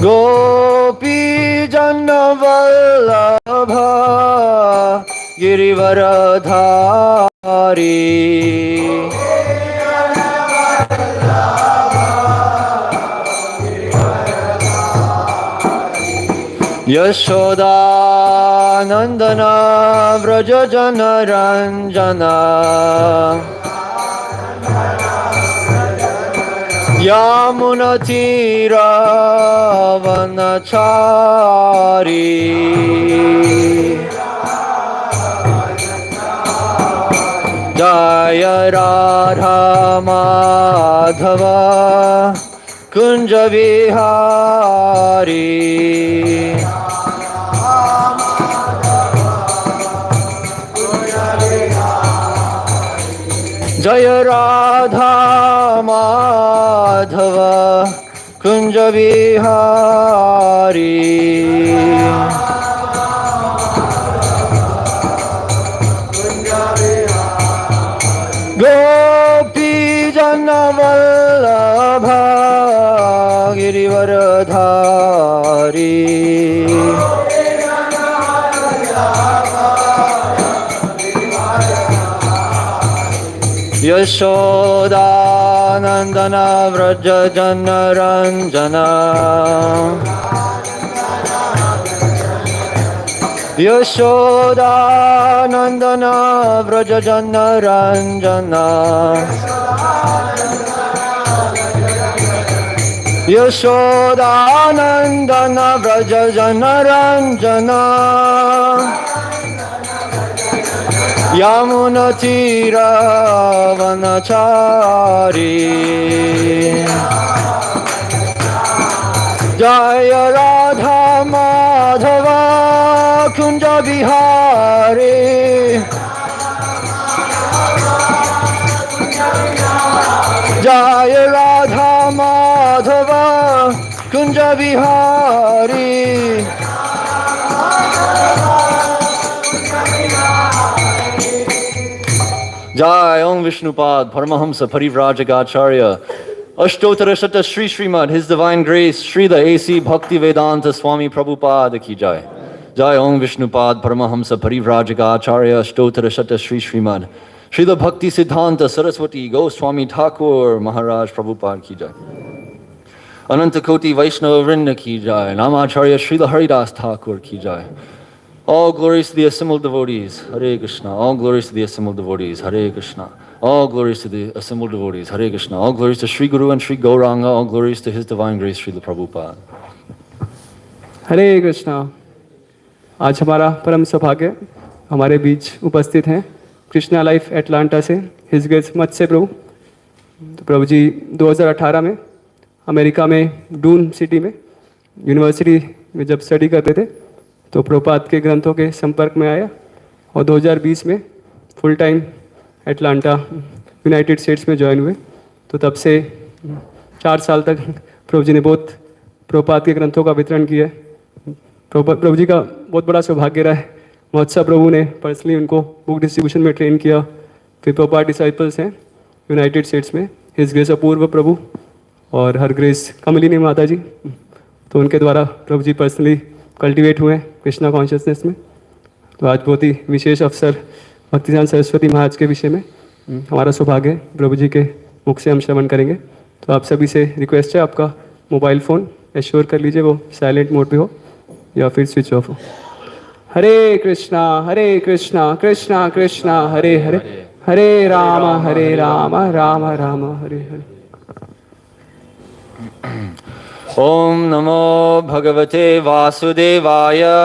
Gopi Jana Vallabha Girivaradhari Yashoda Nandana Vraja Jana Ranjana Yamuna Tira Vanachari Jaya Radha Madhava Kunja Vihari Jaya Radha Madhava Kunja Vihari Gopi Jana Vallabha Girivaradhari Yashoda Nandana Vraja Jana Ranjana Yashoda Nandana Vraja Jana Ranjana Yashoda Nandana Vraja Jana Ranjana Yamuna Tira Vanachari Jaya Radha Madhava Kunja Vihari Jaya Radha Madhava Kunja Vihari Jai Om Vishnupad Paramahamsa Parivrajagacharya Ashtotara Shata Sri Srimad His Divine Grace Srila A.C. Bhaktisiddhanta Swami Prabhupada Ki Jai Jai Om Vishnupad Paramahamsa Parivrajagacharya Ashtotara Shata Sri Srimad Srila Bhaktisiddhanta Saraswati Goswami Thakur Maharaj Prabhupada Ki Jai Ananta Koti Vaishnava Vrinda Ki Jai Namacharya Srila Haridas Thakur Ki Jai All glories to the assembled devotees, Hare Krishna. All glories to the assembled devotees, Hare Krishna. All glories to the assembled devotees, Hare Krishna. All glories to Sri Guru and Sri Gauranga. All glories to His Divine Grace, Srila Prabhupada. हरे कृष्णा। आज हमारा परम सौभाग्य हमारे बीच उपस्थित हैं Krishna life Atlanta से his grace मत्स्य प्रभु। तो प्रभु जी 2018 में अमेरिका में डून सिटी में यूनिवर्सिटी में जब स्टडी करते थे तो प्रभुपाद के ग्रंथों के संपर्क में आया और 2020 में full time Atlanta United states में ज्वाइन हुए। तो तब से 4 साल तक प्रभु जी ने बहुत प्रभुपाद के ग्रंथों का वितरण किया है। प्रभु जी का बहुत बड़ा सौभाग्य रहा है। मत्स्य प्रभु ने पर्सनली उनको बुक डिस्ट्रीब्यूशन में ट्रेन किया। फिर प्रभुपाद डिसाइपल्स हैं यूनाइटेड स्टेट्स में हिज ग्रेस अपूर्व प्रभु और हर ग्रेस कमलिनी माता जी, तो उनके द्वारा प्रभु जी पर्सनली कल्टिवेट हुए कृष्णा कॉन्शियसनेस में। तो आज बहुत ही विशेष अवसर भक्तिसिद्धांत सरस्वती महाराज के विषय में हमारा सौभाग्य प्रभु जी के मुख से हम श्रवण करेंगे। तो आप सभी से रिक्वेस्ट है आपका मोबाइल फ़ोन एश्योर कर लीजिए वो साइलेंट मोड पे हो या फिर स्विच ऑफ हो। हरे कृष्णा कृष्णा कृष्णा हरे हरे, हरे Ram Ram Ram Hare Hare. Om Namo Bhagavate Vasudevaya.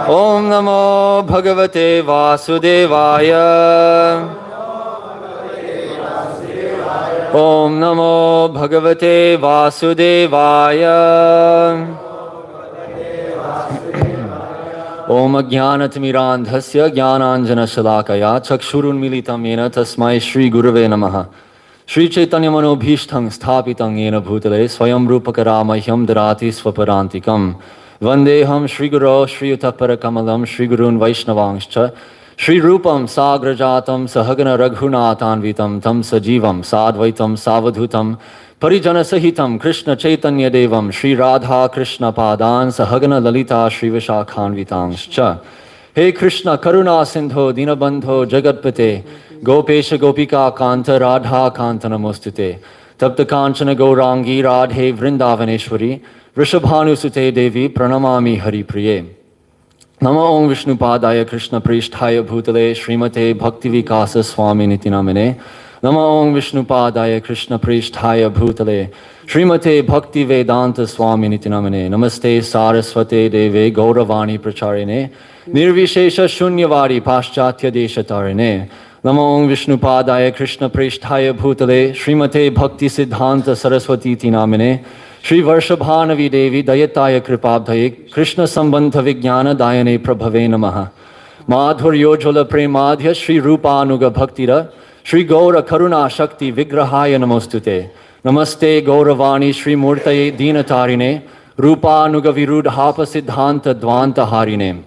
Om Namo Bhagavate Vasudevaya. Om Namo Bhagavate Vasudevaya. Om Ajnanatirmirandhasya Jnananjana Shalakaya Chakshurunmilitam Yena Tasmai Shri Gurave Namaha. Shri Chaitanya Manobhishthang Sthapitang Yena Bhutale Swayam Rupakaramayam Darati Swaparantikam Vandeham Shri Guru Shri Utapara Kamalam Shri Gurun Vaishnavangscha Shri Rupam Sagrajatam Sahagana Raghunathanvitam Tam Sajivam Sadvaitam Savadhutam Parijana Sahitam Krishna Chaitanya Devam Shri Radha Krishna Padan Sahagana Lalita Shri Vishakhanvitangscha. Hey Krishna Karuna Sindho Dinabandho Jagatpate Gopesha Gopika Kanta Radha Kanta Namostute Tapta Kanchana Gaurangi Radhe Vrindavaneshwari Rishabhanusute Devi Pranamami Hari Priye. Nama Om Vishnupadaya Krishna Pristhaya Bhutale Srimate Bhakti Vikasa Swami Niti Namine. Nama Om Vishnupadaya Krishna Pristhaya Bhutale Srimate Bhakti Vedanta Swami Niti Namine. Namaste Saraswate Deve Gauravani Pracharine Nirvishesha Shunyavari Paschatya Deshatarine. Nama Om Vishnupadaya Krishna Pristhaya Bhutale Srimate Bhaktisiddhanta Saraswati Ti Namine. Shri Varshabhanavi Devi Dayataya Kripabdhaye Krishna Sambandha Vijnana Dayane Prabhave Namaha. Madhuryojjvala Premadhya Shri Rupanuga Bhaktira Shri Gaura Karuna Shakti Vigrahaya Namostute. Namaste Gauravani Shri Murtaye Dinatarine Rupanuga Virudhapa Siddhanta Dvanta Harine.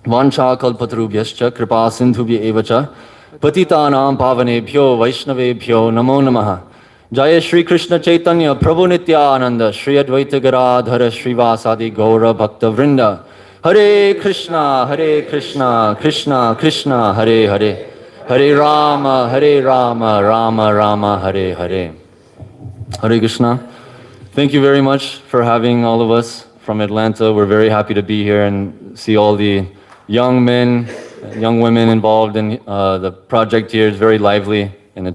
Vancha Kalpatarubhyascha Kripa Sindhubhya Evacha Patitanam Pavanebhyo Vaishnavebhyo Namo Namaha. Jaya Shri Krishna Chaitanya Prabhu Nityananda Shri Advaita Garadhara Shri Vasadi Gaura Bhakta Vrinda. Hare Krishna Krishna Krishna Hare Hare Hare Rama Rama Rama Hare Hare. Hare Krishna. Thank you very much for having all of us from Atlanta. We're very happy to be here and see all the young men, young women involved in the project here. It's very lively and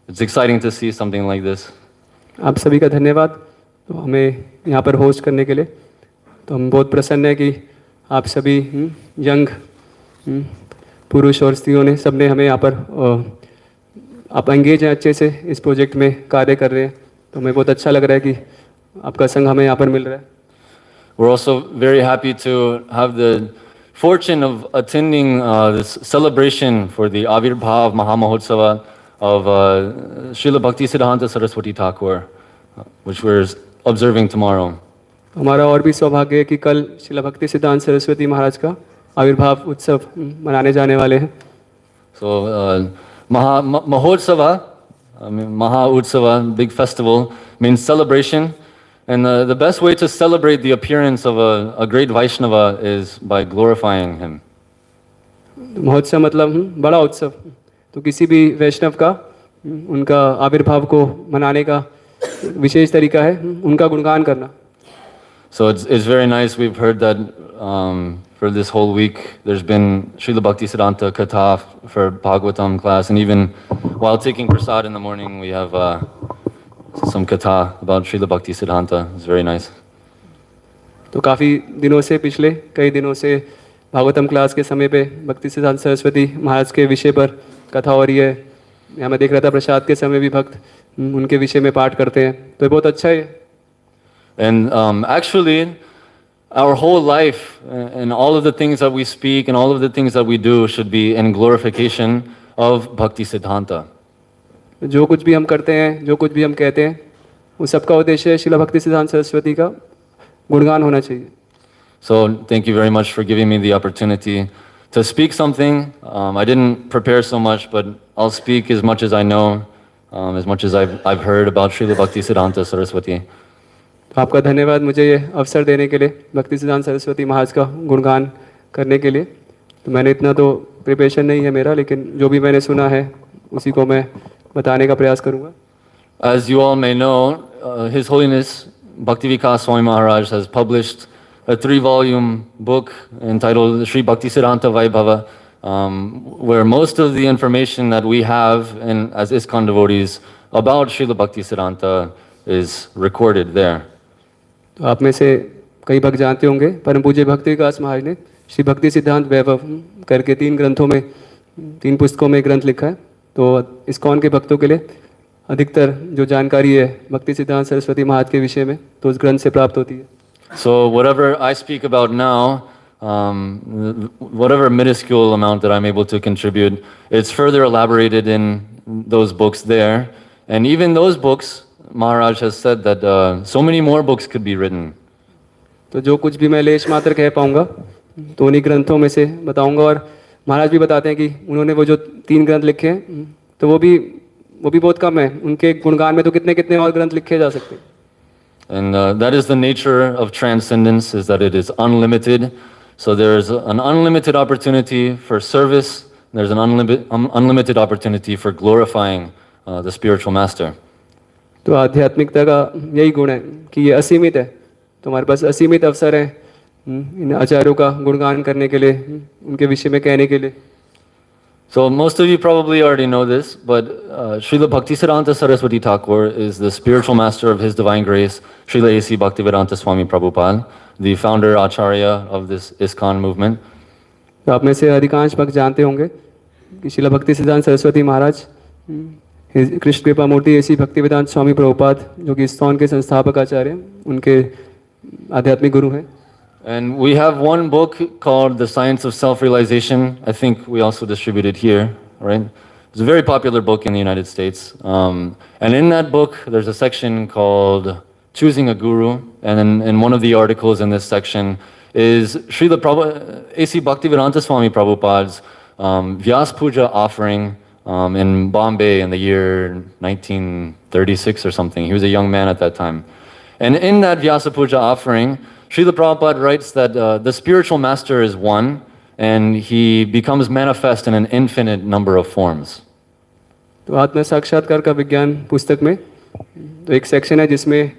it's exciting to see something like this. आप सभी का धन्यवाद तो हमें यहाँ पर host करने के लिए। तो हम बहुत प्रसन्न हैं कि आप सभी यंग पुरुष और स्त्रियों ने सबने हमें यहाँ पर आप एंगेज हैं अच्छे से इस प्रोजेक्ट में कार्य कर रहे हैं। तो हमें बहुत अच्छा लग रहा है कि आपका संग हमें यहाँ पर मिल रहा है। We're also very happy to have the fortune of attending this celebration for the Avirbhav Mahamahotsava of Srila Bhaktisiddhanta Saraswati Thakur, which we're observing tomorrow. हमारा और भी सौभाग्य है कि कल श्रील भक्ति सिद्धांत सरस्वती महाराज का आविर्भाव उत्सव मनाने जाने वाले हैं। So Mahotsava, Maha Utsava, big festival, means celebration. And the best way to celebrate the appearance of a great Vaishnava is by glorifying him. महोत्सव मतलब बड़ा उत्सव। तो किसी भी वैष्णव का उनका आविर्भाव को मनाने का विशेष तरीका है उनका गुणगान करना। So it's very nice. We've heard that for this whole week there's been Srila Bhaktisiddhanta Katha for Bhagavatam class, and even while taking prasad in the morning we have some Katha about Srila Bhaktisiddhanta. It's very nice. तो काफ़ी दिनों से पिछले कई दिनों से Bhagavatam class के समय पे भक्तिसिद्धांत सरस्वती महाराज के विषय पर कथा हो रही है। यहाँ मैं देख रहा था प्रसाद के समय भी भक्त उनके विषय में पाठ करते हैं। तो ये बहुत अच्छा है। And actually, our whole life and all of the things that we speak and all of the things that we do should be in glorification of Bhaktisiddhanta. जो कुछ भी हम करते हैं, जो कुछ भी हम कहते हैं, उस सबका उद्देश्य श्रील भक्तिसिद्धांत सरस्वती का गुणगान होना चाहिए। So thank you very much for giving me the opportunity to speak something. I didn't prepare so much, but I'll speak as much as I know, as much as I've heard about Srila Bhaktisiddhanta Saraswati. तो आपका धन्यवाद मुझे ये अवसर देने के लिए भक्तिसिद्धांत सरस्वती महाराज का गुणगान करने के लिए। तो मैंने इतना तो प्रिपरेशन नहीं है मेरा, लेकिन जो भी मैंने सुना है उसी को मैं बताने का प्रयास करूँगा। As you all may know, His Holiness Bhaktivikas Swami Maharaj has published a 3-volume book entitled Sri Bhaktisiddhanta Vaibhava, where most of the information that we have as ISKCON devotees about Srila Bhaktisiddhanta is recorded there. तो आप में से कई भक्त जानते होंगे परम पूज्य भक्ति विकास महाराज ने श्री भक्ति सिद्धांत वैभव करके 3 ग्रंथों में 3 पुस्तकों में ग्रंथ लिखा है। तो इस्कॉन के भक्तों के लिए अधिकतर जो जानकारी है भक्ति सिद्धांत सरस्वती महाराज के विषय में तो उस ग्रंथ से प्राप्त होती है। So whatever I speak about now, whatever minuscule amount that I'm able to contribute, it's further elaborated in those books there. And even those books, Maharaj has said that so many more books could be written. तो जो कुछ भी मैं लेश मात्र कह पाऊँगा तो उन्हीं ग्रंथों में से बताऊँगा, और महाराज भी बताते हैं कि उन्होंने वो जो 3 ग्रंथ लिखे हैं तो वो भी बहुत कम है, उनके गुणगान में तो कितने कितने और ग्रंथ लिखे जा सकते हैं। And that is the nature of transcendence, is that it is unlimited. So there's an unlimited opportunity for service. There's an unlimited opportunity for glorifying the spiritual master. तो आध्यात्मिकता का यही गुण है कि ये असीमित है, तो हमारे पास असीमित अवसर है इन आचार्यों का गुणगान करने के लिए, उनके विषय में कहने के लिए। So most of you probably already know this, but Srila Bhaktisiddhanta Saraswati Thakur is the spiritual master of His Divine Grace, Srila A.C. Bhaktivedanta Swami Prabhupada, the founder Acharya of this ISKCON movement. तो आप में से अधिकांश भक्त जानते होंगे कि श्रीला भक्तिसिद्धांत सरस्वती महाराज कृष्ण कृपा मूर्ति A.C. भक्तिवेदांत स्वामी प्रभुपाद जो कि ISKCON के संस्थापक आचार्य हैं, उनके आध्यात्मिक गुरु हैं। And we have one book called The Science of Self-Realization. I think we also distribute it here, right? It's a very popular book in the United States. And in that book, there's a section called Choosing a Guru. And in one of the articles in this section is Srila A.C. Bhaktivedanta Swami Prabhupada's Vyas Puja offering in Bombay in the year 1936 or something. He was a young man at that time. And in that Vyasa Puja offering, Srila Prabhupada writes that the spiritual master is one, and he becomes manifest in an infinite number of forms. तो आत्म साक्षात्कार का विज्ञान पुस्तक में तो एक section है जिसमें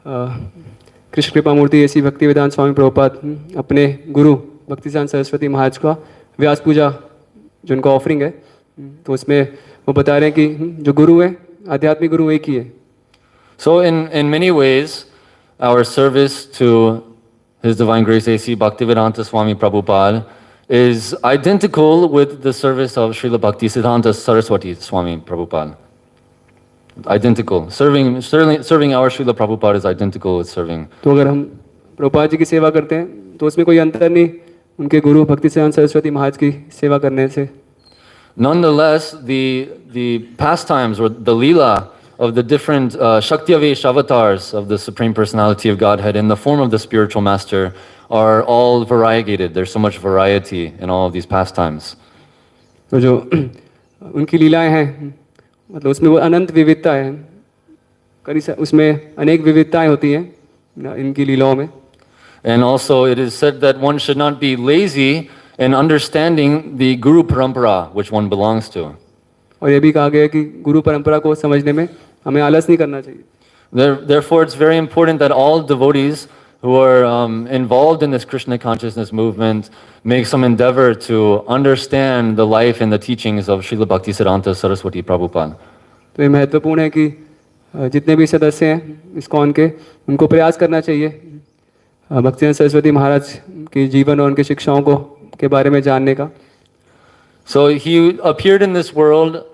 कृष्ण कृपा मूर्ति A.C. भक्तिवेदांत स्वामी प्रभुपाद अपने गुरु भक्तिसिद्धांत सरस्वती महाराज का व्यास पूजा जो उनका ऑफरिंग है, तो उसमें वो बता रहे हैं कि जो गुरु है आध्यात्मिक गुरु एक ही है। So in many ways, our service to His Divine Grace A.C. Bhaktivedanta Swami Prabhupada is identical with the service of Srila Bhaktisiddhanta Saraswati Swami Prabhupada. Identical. Serving our Srila Prabhupada is identical with serving. तो अगर हम प्रभुपाद जी की सेवा करते हैं तो उसमें कोई अंतर नहीं उनके गुरु भक्तिसिद्धांत सरस्वती महाराज की सेवा करने से। Nonetheless, the pastimes or the Leela of the different Shakti-avesh avatars of the Supreme Personality of Godhead in the form of the spiritual master are all variegated. There's so much variety in all of these pastimes. तो जो उनकी लीलाएं हैं मतलब उसमें वो अनंत विविधता है, उसमें अनेक विविधताएं होती हैं इनकी लीलाओं में। And also it is said that one should not be lazy in understanding the Guru Parampara which one belongs to. और ये भी कहा गया है कि गुरु परंपरा को समझने में हमें आलस नहीं करना चाहिए। Therefore, it's very important that all devotees who are involved in this Krishna consciousness movement make some endeavor to understand the life and the teachings of Srila Bhaktisiddhanta Saraswati Prabhupada. तो ये महत्वपूर्ण है कि जितने भी सदस्य हैं ISKCON के उनको प्रयास करना चाहिए भक्तिसिद्धांत सरस्वती महाराज के जीवन और उनके शिक्षाओं को के बारे में जानने का। So he appeared in this world.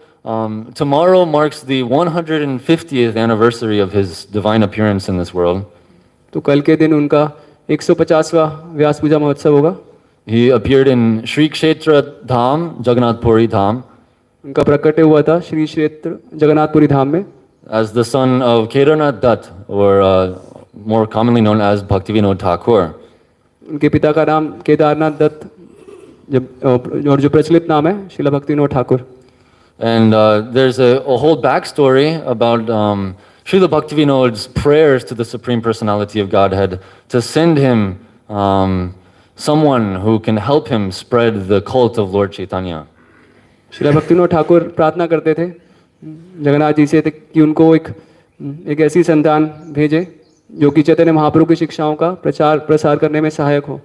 Tomorrow marks the 150th anniversary of his divine appearance in this world. तो कल के दिन उनका 150वां व्यास पूजा महोत्सव होगा। He appeared in Shri Kshetra Dham, Jagannath Puri Dham. उनका प्रकट हुआ था श्री क्षेत्र जगन्नाथपुरी धाम में as the son of Kedarnath Dutt, or more commonly known as Bhaktivinoda Thakur. उनके पिता का नाम केदारनाथ दत्त और जो प्रचलित नाम है Srila Bhaktivinod Thakur. And there's a whole backstory about Srila Bhaktivinod's prayers to the Supreme Personality of Godhead to send him someone who can help him spread the cult of Lord Chaitanya. Srila Bhaktivinod Thakur प्रार्थना करते थे जगन्नाथ जी से कि उनको एक ऐसी संतान भेजे जो कि चैतन्य महाप्रभु की शिक्षाओं का प्रचार प्रसार करने में सहायक हो।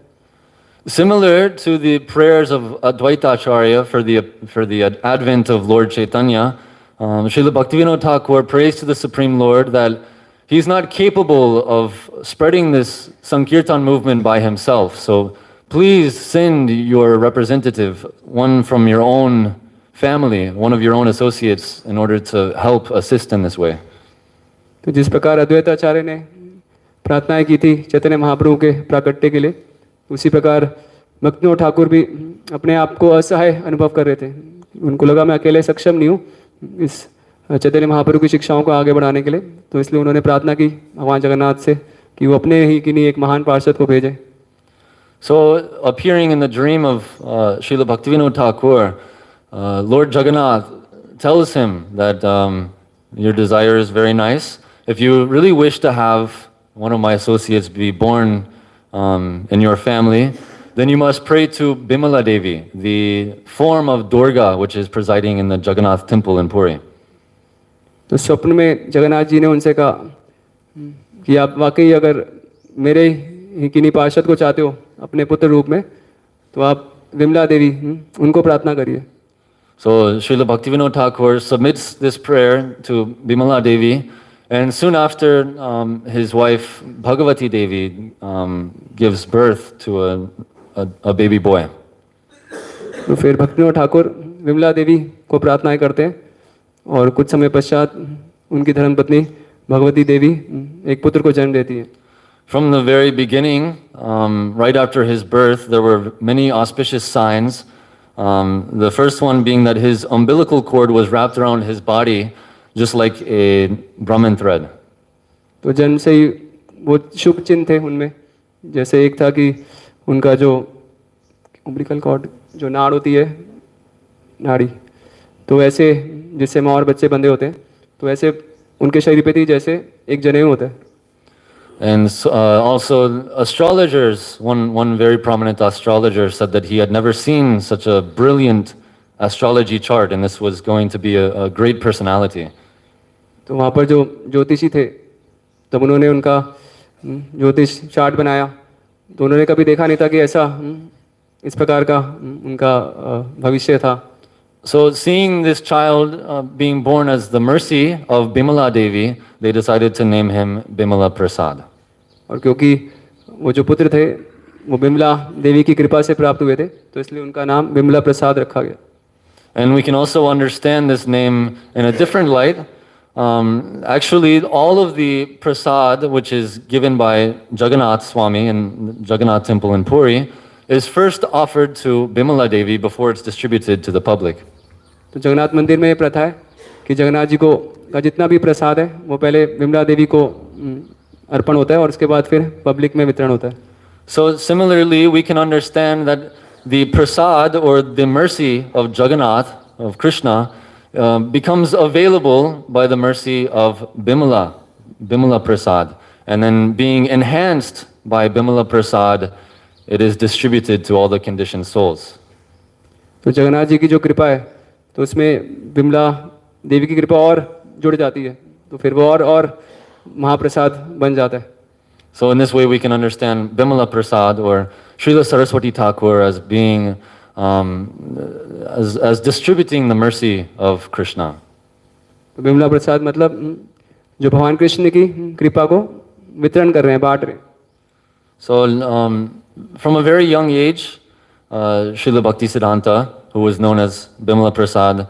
Similar to the prayers of Advaita Acharya for the advent of Lord Chaitanya, Srila Bhaktivinod Thakur prays to the Supreme Lord that he's not capable of spreading this Sankirtan movement by himself. So please send your representative, one from your own family, one of your own associates, in order to help assist in this way. तो जिस प्रकार अद्वैत आचार्य ने प्रार्थनाएं की थी चैतन्य महाप्रभु के प्राकट्य के लिए, उसी प्रकार भक्तिविनोद ठाकुर भी अपने आप को असहाय अनुभव कर रहे थे। उनको लगा मैं अकेले सक्षम नहीं हूँ इस चैतन्य महाप्रभु की शिक्षाओं को आगे बढ़ाने के लिए, तो इसलिए उन्होंने प्रार्थना की भगवान जगन्नाथ से कि वो अपने ही किन्हीं एक महान पार्षद को भेजें। So, appearing in the dream of Srila Bhaktivinoda Thakur, Lord Jagannath tells him that your desire is very nice. If you really wish to have one of my associates be born in your family, then you must pray to Bimala Devi, the form of Durga, which is presiding in the Jagannath temple in Puri. तो स्वप्न में जगन्नाथ जी ने उनसे कहा कि आप वाकई अगर मेरे ही किन्हीं पार्षद को चाहते हो अपने पुत्र रूप में तो आप विमला देवी उनको प्रार्थना करिए. So Srila Bhaktivinoda Thakur submits this prayer to Bimala Devi, and soon after his wife Bhagavati Devi gives birth to a baby boy. तो फिर भक्तिविनोद ठाकुर विमला देवी को प्रार्थनाएं करते हैं और कुछ समय पश्चात उनकी धर्मपत्नी भगवती देवी एक पुत्र को जन्म देती है. From the very beginning, right after his birth, there were many auspicious signs. The first one being that his umbilical cord was wrapped around his body just like a Brahmin thread. तो जन्म से ही वो शुभ चिन्ह थे उनमें. जैसे एक था कि उनका जो umbilical cord जो नाड़ होती है नाड़ी, तो वैसे जिससे माँ और बच्चे बंधे होते हैं तो वैसे उनके शरीर पे थी जैसे एक जनेऊ होता है. And also astrologers, one very prominent astrologer said that he had never seen such a brilliant astrology chart, and this was going to be a great personality. तो वहाँ पर जो ज्योतिषी थे तब उन्होंने उनका ज्योतिष चार्ट बनाया तो उन्होंने कभी देखा नहीं था कि ऐसा इस प्रकार का उनका भविष्य था. So seeing this child being born as the mercy of Bimala Devi, they decided to name him Bimala Prasad. और क्योंकि वो जो पुत्र थे वो बिमला देवी की कृपा से प्राप्त हुए थे तो इसलिए उनका नाम बिमला प्रसाद रखा गया. And we can also understand this name in a different light. Actually, all of the prasad, which is given by Jagannath Swami in Jagannath Temple in Puri, is first offered to Bimala Devi before it's distributed to the public. तो जगन्नाथ मंदिर में ये प्रथा है कि जगन्नाथ जी को का जितना भी प्रसाद है वो पहले बिमला देवी को अर्पण होता है और उसके बाद फिर पब्लिक में वितरण होता है. So similarly, we can understand that the prasad or the mercy of Jagannath, of Krishna, becomes available by the mercy of Bimala Prasad, and then being enhanced by Bimala Prasad, it is distributed to all the conditioned souls. तो जगन्नाथ जी की जो कृपा है तो उसमें बिमला देवी की कृपा और जुड़ जाती है तो फिर वो और महाप्रसाद बन जाता है. So in this way we can understand Bimala Prasad or Srila Saraswati Thakur as being as distributing the mercy of Krishna. तो बिमला प्रसाद मतलब जो भगवान कृष्ण की कृपा को वितरण कर रहे हैं, बांट रहे हैं. So from a very young age, Srila Bhaktisiddhanta, who was known as Bimala Prasad,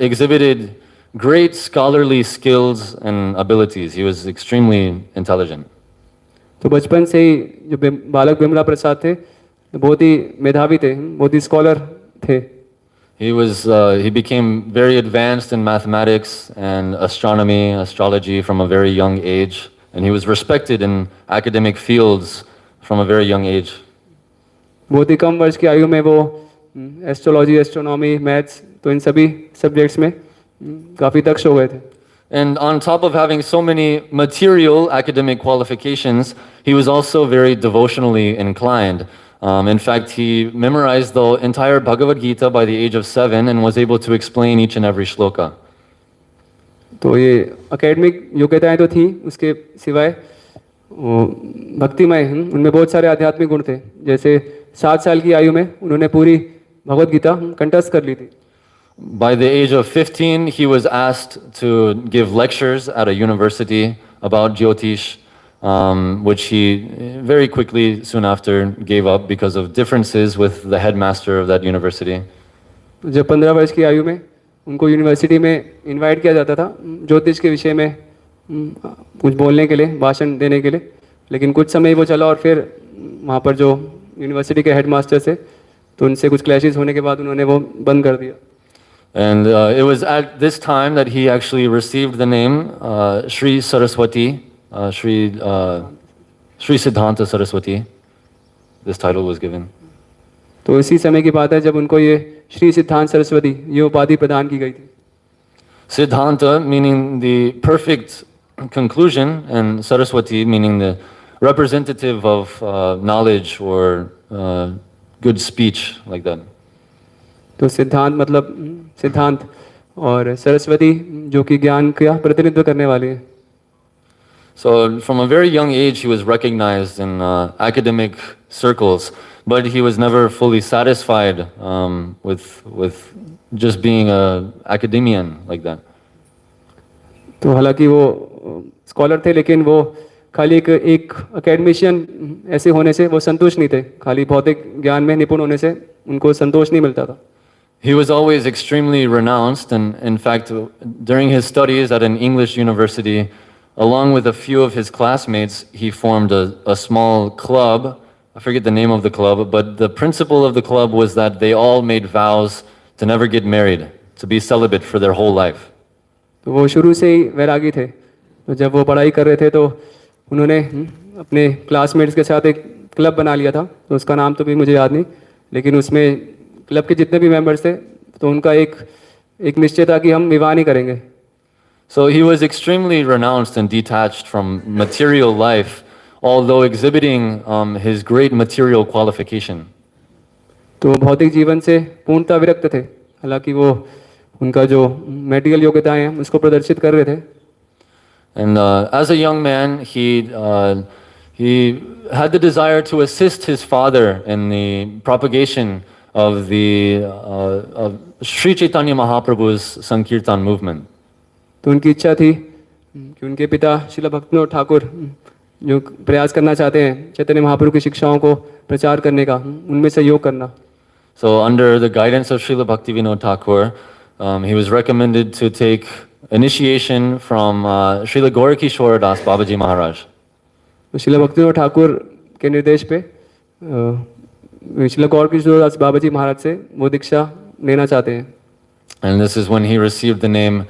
exhibited great scholarly skills and abilities. He was extremely intelligent. तो बचपन से ही जो बालक बिमला प्रसाद थे तो बहुत ही मेधावी थे, बहुत ही स्कॉलर थे. He became very advanced in mathematics and astronomy, astrology from a very young age, and he was respected in academic fields from a very young age. बहुत ही कम वर्ष की आयु में वो एस्ट्रोलॉजी, एस्ट्रोनॉमी, मैथ्स तो इन सभी सब्जेक्ट्स में काफ़ी दक्ष हो गए थे. And on top of having so many material academic qualifications, he was also very devotionally inclined. In fact, he memorized the entire Bhagavad Gita by the age of 7 and was able to explain each and every shloka. तो ये academic योग्यताएं तो थी, उसके सिवाय भक्तिमय उनमें बहुत सारे आध्यात्मिक गुण थे. जैसे 7 साल की आयु में उन्होंने पूरी भगवद गीता कंठस्थ कर ली थी. By the age of 15, he was asked to give lectures at a university about Jyotish, which he very quickly, soon after, gave up because of differences with the headmaster of that university. जब 15 वर्ष की आयु में उनको university में invite किया जाता था ज्योतिष के विषय में कुछ बोलने के लिए, भाषण देने के लिए, लेकिन कुछ समय वो चला और फिर वहाँ पर जो यूनिवर्सिटी के हेडमास्टर थे तो उनसे कुछ क्लैशेस होने के बाद उन्होंने वो बंद कर दिया. And it was at this time that he actually received the name Sri Saraswati, Sri Siddhanta Saraswati. this title was given. तो इसी समय की बात है जब उनको ये श्री सिद्धांत सरस्वती ये उपाधि प्रदान की गई थी. Siddhanta meaning the perfect conclusion, and Saraswati meaning the representative of knowledge or good speech, like that. तो सिद्धांत मतलब सिद्धांत और सरस्वती जो कि ज्ञान का प्रतिनिधित्व करने वाली है. So from a very young age, he was recognized in academic circles, but he was never fully satisfied with just being a academician like that. तो हालांकि वो स्कॉलर थे लेकिन वो खाली एक एकेडमिशियन ऐसे होने से वो संतुष्ट नहीं थे. खाली भौतिक ज्ञान में निपुण होने से उनको संतोष नहीं मिलता था. He was always extremely renounced, and in fact, during his studies at an English university, along with a few of his classmates, he formed a small club. I forget the name of the club, but the principle of the club was that they all made vows to never get married, to be celibate for their whole life. तो वो शुरू से ही वैरागी थे. तो जब वो पढ़ाई कर रहे थे तो उन्होंने अपने क्लासमेट्स के साथ एक क्लब बना लिया था. तो उसका नाम तो भी मुझे याद नहीं, लेकिन उसमें क्लब के जितने भी मेंबर्स थे तो उनका एक निश्चय था कि हम विवाह नहीं करेंगे. So he was extremely renounced and detached from material life, although exhibiting his great material qualification. तो भौतिक जीवन से पूर्णतः विरक्त थे. हालांकि वो उनका जो मेटेरियल योग्यताएं हैं उसको प्रदर्शित कर रहे थे. And as a young man, he had the desire to assist his father in the propagation of the of Sri Chaitanya Mahaprabhu's Sankirtan movement. तो उनकी इच्छा थी कि उनके पिता श्रील भक्तिविनोद ठाकुर जो प्रयास करना चाहते हैं चैतन्य महाप्रभु की शिक्षाओं को प्रचार करने का, उनमें सहयोग करना. So under the guidance of Srila Bhaktisiddhanta Thakur, he was recommended to take initiation from Srila Gaurkishore Das Babaji Maharaj. तो श्रील भक्तिविनोद ठाकुर के निर्देश पे श्रील गौरकिशोर दास बाबा जी महाराज से वो दीक्षा लेना चाहते हैं. And this is when he received the name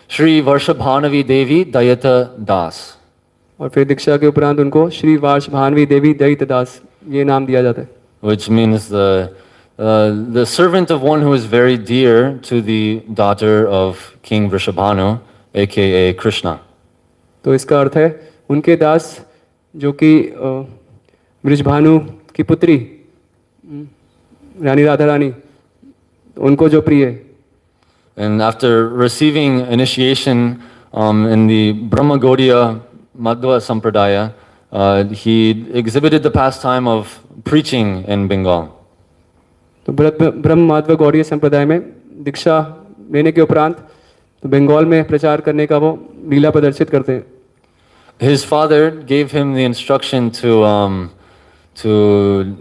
Shri Varshabhanavi Devi Dayata Das. और फिर दीक्षा के उपरांत उनको श्री वार्षभानवी देवी दयित दास ये नाम दिया जाता है. Which means the servant of one who is very dear to the daughter of King Vrishabhanu, aka Krishna. तो इसका अर्थ है उनके दास जो कि वृषभानु की पुत्री रानी राधा रानी, उनको जो प्रिय है. And after receiving initiation in the Brahma Gaudiya Madhva Sampradaya, he exhibited the pastime of preaching in Bengal. तो ब्रह्म माधव गौड़ीय संप्रदाय में दीक्षा लेने के उपरांत तो बंगाल में प्रचार करने का वो लीला प्रदर्शित करते हैं. His father gave him the instruction to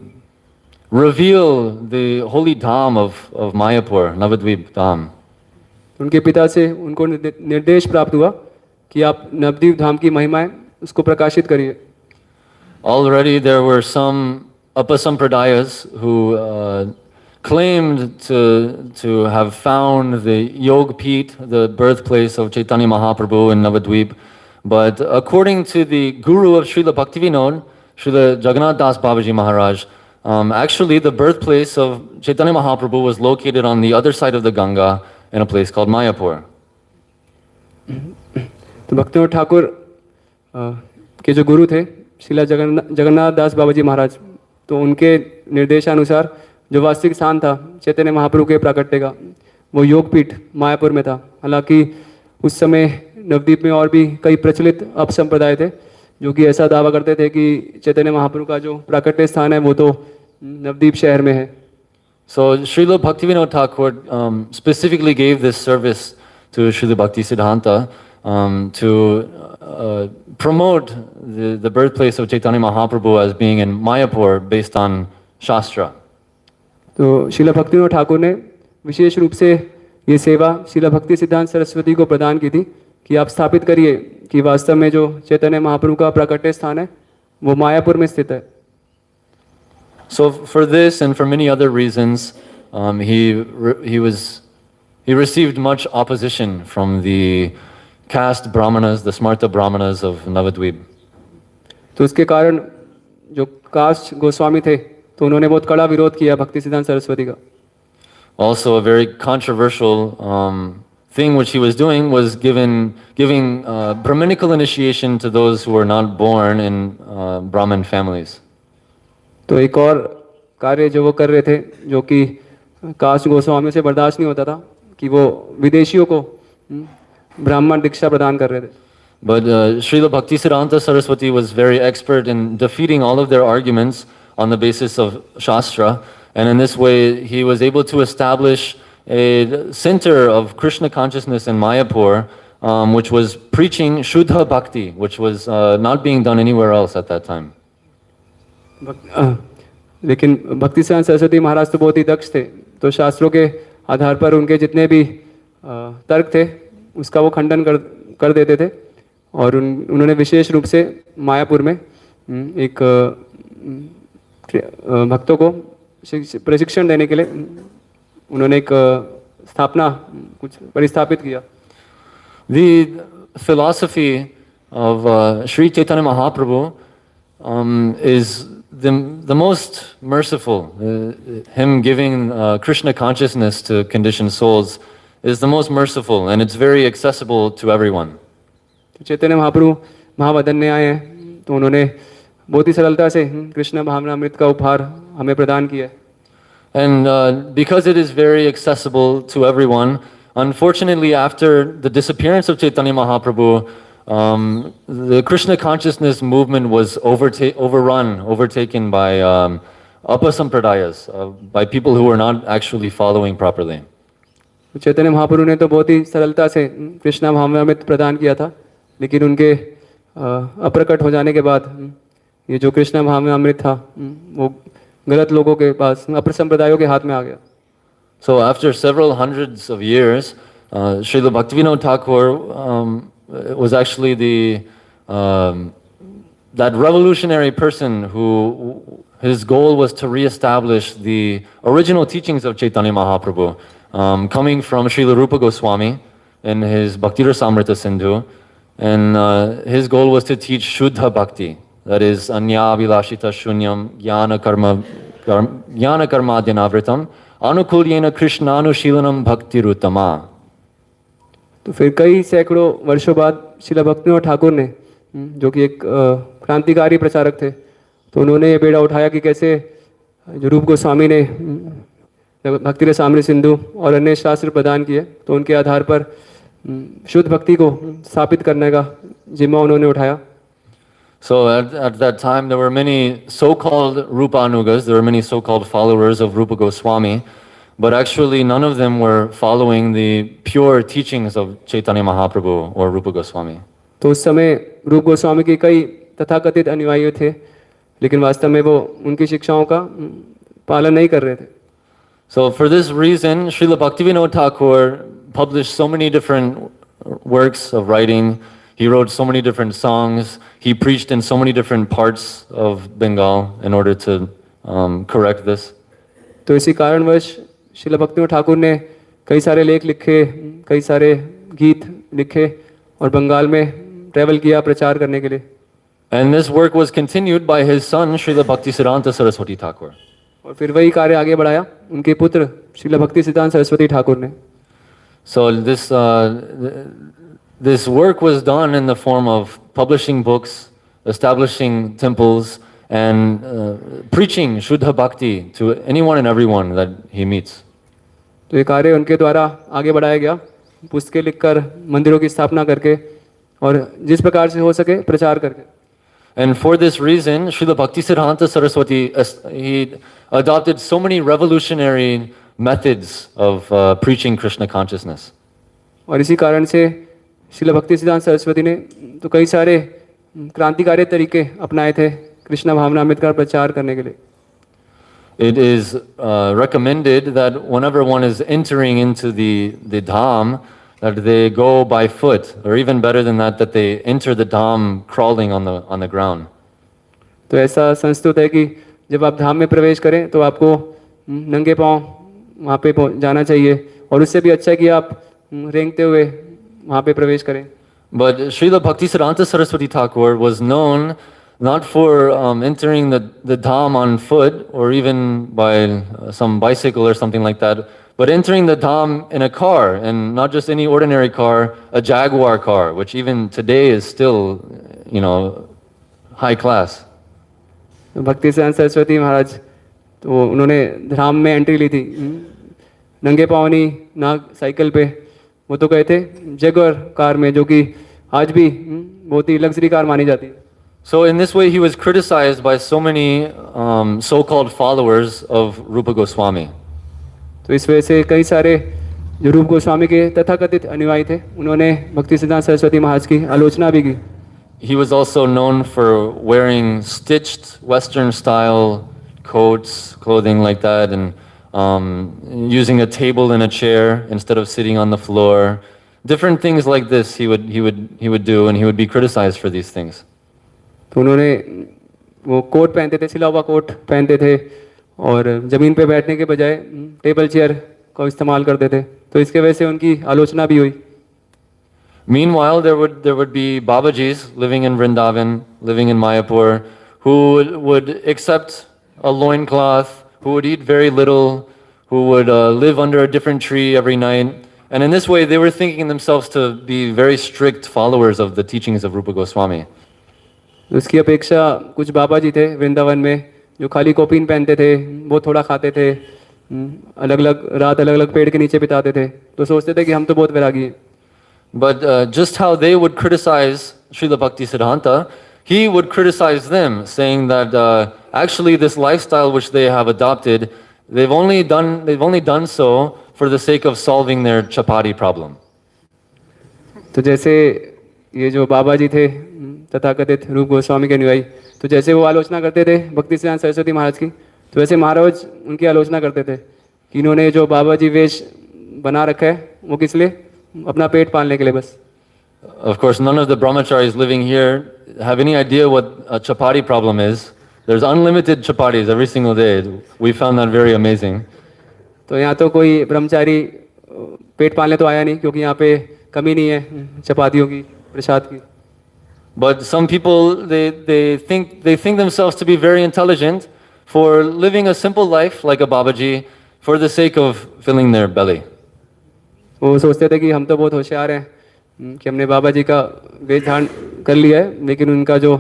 reveal the holy dham of Mayapur, Navadvip Dham. उनके पिता से उनको निर्देश प्राप्त हुआ कि आप नवद्वीप धाम की महिमाएं उसको प्रकाशित करिए. Already there were some Upasampradayas who claimed to have found the Yog Peeth, the birthplace of Chaitanya Mahaprabhu in Navadvip. But according to the guru of Srila Bhaktivinoda, Srila Jagannath Das Babaji Maharaj, actually the birthplace of Chaitanya Mahaprabhu was located on the other side of the Ganga in a place called Mayapur. तो भक्तिविनोद ठाकुर के जो गुरु थे श्रीला जगन्नाथ दास बाबाजी महाराज, तो उनके निर्देशानुसार जो वास्तविक स्थान था चैतन्य महाप्रभु के प्राकट्य का वो योगपीठ मायापुर में था. हालांकि उस समय नवद्वीप में और भी कई प्रचलित अपसंप्रदाय थे जो कि ऐसा दावा करते थे कि चैतन्य महाप्रभु का जो प्राकट्य स्थान है वो तो नवद्वीप शहर में है. So Srila Bhaktisiddhanta Thakur specifically gave this service to Srila Bhaktisiddhanta to promote the birthplace of Chaitanya Mahaprabhu as being in Mayapur based on Shastra. तो श्रीला भक्तिविनोद ठाकुर ने विशेष रूप से ये सेवा श्रीला भक्ति सिद्धांत सरस्वती को प्रदान की थी कि आप स्थापित करिए कि वास्तव में जो चैतन्य महाप्रभु का प्राकट्य स्थान है वो मायापुर में स्थित है. So for this and for many other reasons, he received much opposition from the caste brahmanas, the smarta brahmanas of Navadvip. तो उसके कारण जो कास्ट गोस्वामी थे तो उन्होंने बहुत कड़ा विरोध किया भक्ति सिद्धांत सरस्वती का। Also, a very controversial thing which he was doing was giving Brahminical initiation to those who were not born in Brahmin families. तो एक और कार्य जो वो कर रहे थे, जो कि काश गोस्वामी से बर्दाश्त नहीं होता था, कि वो विदेशियों को ब्राह्मण दीक्षा प्रदान कर रहे थे। But Srila Bhaktisiddhanta Saraswati was very expert in defeating all of their arguments on the basis of Shastra, and in this way he was able to establish a center of Krishna consciousness in Mayapur, which was preaching Shuddha Bhakti, which was not being done anywhere else at that time. लेकिन भक्ति सिद्धांत सरस्वती महाराज तो बहुत ही दक्ष थे, तो शास्त्रों के आधार पर उनके जितने भी तर्क थे उसका वो खंडन कर देते थे, और उन्होंने विशेष रूप से मायापुर में एक भक्तों को प्रशिक्षण देने के लिए उन्होंने एक स्थापना कुछ परिस्थापित किया। The philosophy of Sri Chaitanya Mahaprabhu is the most merciful. Him giving Krishna consciousness to conditioned souls is the most merciful, and it's very accessible to everyone. Chaitanya Mahaprabhu महावदन ने आए हैं, तो उन्होंने बहुत ही सरलता से कृष्ण भावनामृत का उपहार हमें प्रदान किया। And because it is very accessible to everyone, unfortunately, after the disappearance of Chaitanya Mahaprabhu, the Krishna consciousness movement was overtaken by apasampradayas, by people who were not actually following properly. Chaitanya Mahaprabhu ने तो बहुत ही सरलता से कृष्ण भावनामृत प्रदान किया था, लेकिन उनके अप्रकट हो जाने के बाद ये जो कृष्ण भावनामृत था वो गलत लोगों के पास, अप्रसंप्रदायों के हाथ में आ गया। So after several hundreds of years, Srila Bhaktivinoda Thakur was actually that revolutionary person who his goal was to reestablish the original teachings of Chaitanya Mahaprabhu, coming from Srila Rupa Goswami in his Bhakti Rasamrita Sindhu, and his goal was to teach Shuddha Bhakti, that is Anya Vilashita Shunyam Jnana Karma Dhyanavrtam Anukulyena Krishnanushilanam Bhakti Ruttama. तो फिर कई सैकड़ों वर्षों बाद श्रील भक्तिविनोद ठाकुर ने, जो कि एक क्रांतिकारी प्रचारक थे, तो उन्होंने ये बेड़ा उठाया कि कैसे जो रूप गोस्वामी ने भक्ति रसामृत सिंधु और अन्य शास्त्र प्रदान किए, तो उनके आधार पर शुद्ध भक्ति को स्थापित करने का जिम्मा उन्होंने उठाया। So at that time there were many so-called Rupanugas, there were many so-called followers of Rupa Goswami, but actually none of them were following the pure teachings of Chaitanya Mahaprabhu or Rupa Goswami. तो उस समय रूप गोस्वामी के कई तथाकथित अनुयायी थे, लेकिन वास्तव में वो उनकी शिक्षाओं का पालन नहीं कर रहे थे। So for this reason, Srila Bhaktivinoda Thakur published so many different works of writing. He wrote so many different songs. He preached in so many different parts of Bengal in order to correct this. तो इसी कारणवश श्रील भक्तिविनोद ठाकुर ने कई सारे लेख लिखे, कई सारे गीत लिखे और बंगाल में ट्रैवल किया प्रचार करने के लिए। And this work was continued by his son Srila Bhaktisiddhanta Saraswati Thakur. और फिर वही कार्य आगे बढ़ाया उनके पुत्र श्रील भक्ति सिद्धांत सरस्वती ठाकुर ने। So this work was done in the form of publishing books, establishing temples, and preaching Shuddha Bhakti to anyone and everyone that he meets. तो ये कार्य उनके द्वारा आगे बढ़ाया गया, पुस्तकें लिखकर, मंदिरों की स्थापना करके और जिस प्रकार से हो सके प्रचार करके। And for this reason, Srila Bhaktisiddhanta Saraswati, he adopted so many revolutionary methods of preaching Krishna consciousness. और इसी कारण से श्रील भक्ति सिद्धांत सरस्वती ने तो कई सारे क्रांतिकारी तरीके अपनाए थे कृष्ण भावनामृत का प्रचार करने के लिए। It is recommended that whenever one is entering into the dham, that they go by foot, or even better than that, that they enter the dham crawling on the ground. तो ऐसा संस्तुत है कि जब आप धाम में प्रवेश करें तो आपको नंगे पांव वहाँ पे जाना चाहिए, और उससे भी अच्छा है कि आप रेंगते हुए वहाँ पे प्रवेश करें। But Srila Bhaktisiddhanta Saraswati Thakur was known not for entering the dham on foot or even by some bicycle or something like that, but entering the dham in a car, and not just any ordinary car, a Jaguar car, which even today is still, high class. भक्ति सिद्धांत सरस्वती महाराज तो उन्होंने धाम में entry ली थी, नंगे पाँव नहीं, ना साइकिल पे, वो तो गए थे जगुआर कार में, जो कि आज भी बहुत ही लग्जरी कार मानी जाती है. So in this way, he was criticized by so many so-called followers of Rupa Goswami. तो इस वजह से कई सारे जो रूप गोस्वामी के तथाकथित अनुयायी थे, उन्होंने भक्ति सिद्धांत सरस्वती महाराज की आलोचना भी की. He was also known for wearing stitched Western style coats, clothing like that, and using a table and a chair instead of sitting on the floor. Different things like this he would do, and he would be criticized for these things. तो उन्होंने वो coat पहनते थे, सिला हुआ coat पहनते थे, और ज़मीन पे बैठने के बजाय टेबल चेयर का इस्तेमाल करते थे, तो इसके वजह से उनकी आलोचना भी हुई. Meanwhile, there would be Babajis living in Vrindavan, living in Mayapur, who would accept a loincloth, who would eat very little, who would live under a different tree every night. And in this way, they were thinking themselves to be very strict followers of the teachings of Rupa Goswami. उसकी अपेक्षा कुछ बाबा जी थे वृंदावन में, जो खाली coffin पहनते थे, वो थोड़ा खाते थे, अलग अलग रात अलग अलग पेड़ के नीचे बिताते थे, तो सोचते थे कि हम तो बहुत वैरागी हैं. But just how they would criticize Srila Bhaktisiddhanta, he would criticize them, saying that actually this lifestyle which they have adopted, they've only done so for the sake of solving their chapati problem. तो जैसे ये जो बाबा जी थे तथाकथित रूप गोस्वामी के अनुयायी, तो जैसे वो आलोचना करते थे भक्ति सिद्धांत सरस्वती महाराज की, तो वैसे महाराज उनकी आलोचना करते थे कि इन्होंने जो बाबा जी वेश बना रखा है वो किस लिए, अपना पेट पालने के लिए बस. Of course, none of the brahmacharis living here have any idea what a chapati problem is. There's unlimited chapatis every single day. We found that very amazing. तो यहाँ तो कोई ब्रह्मचारी पेट पालने तो आया नहीं, क्योंकि यहाँ पे कमी नहीं है चपातियों की, प्रसाद की. But some people, they think themselves to be very intelligent for living a simple life like a Babaji for the sake of filling their belly. वो सोचते थे कि हम तो बहुत होशियार हैं कि हमने बाबा जी का वेश धारण कर लिया है, लेकिन उनका जो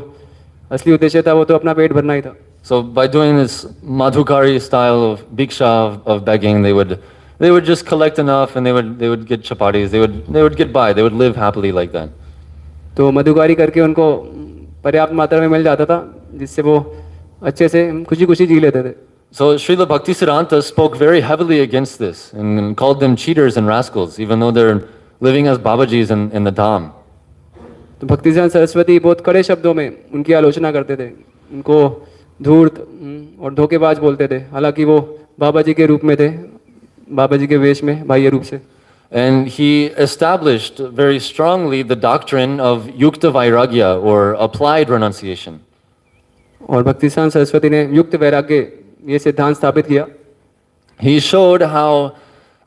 असली उद्देश्य था वो तो अपना पेट भरना ही था. So by doing this madhukari style of bhiksha, of begging, they would just collect enough, and they would get chapatis. They would get by. They would live happily like that. तो मधुकारी करके उनको पर्याप्त मात्रा में मिल जाता था, जिससे वो अच्छे से खुशी खुशी जी लेते थे. So Srila Bhaktisiddhanta spoke very heavily against this and called them cheaters and rascals, even though they're living as Babajis in the Dham. तो भक्ति सिद्धांत सरस्वती बहुत कड़े शब्दों में उनकी आलोचना करते थे, उनको धूर्त और धोखेबाज बोलते थे, हालांकि वो बाबा जी के रूप में थे, बाबा जी के वेश में बाह्य रूप से. And he established very strongly the doctrine of yukta vairagya, or applied renunciation. और भक्ति सिद्धांत सरस्वती ने युक्त वैराग्य ये सिद्धांत स्थापित किया. He showed how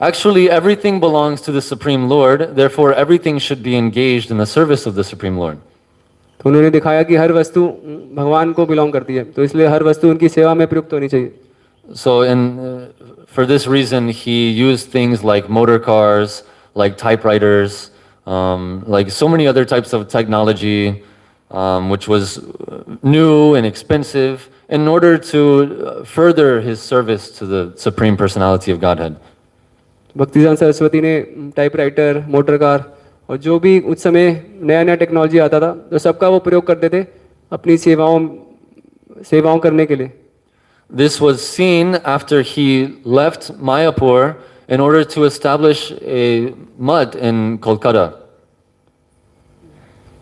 actually everything belongs to the Supreme Lord, therefore everything should be engaged in the service of the Supreme Lord. तो उन्होंने दिखाया कि हर वस्तु भगवान को बिलोंग करती है, तो इसलिए हर वस्तु उनकी सेवा में प्रयुक्त होनी चाहिए. So for this reason, he used things like motor cars, like typewriters, like so many other types of technology, which was new and expensive, in order to further his service to the Supreme Personality of Godhead. भक्ति सिद्धांत सरस्वती ने typewriter, motor car और जो भी उस समय नया नया टेक्नोलॉजी आता था, तो सबका वो प्रयोग करते थे अपनी सेवाओं करने के लिए. This was seen after he left Mayapur in order to establish a mutt in Kolkata.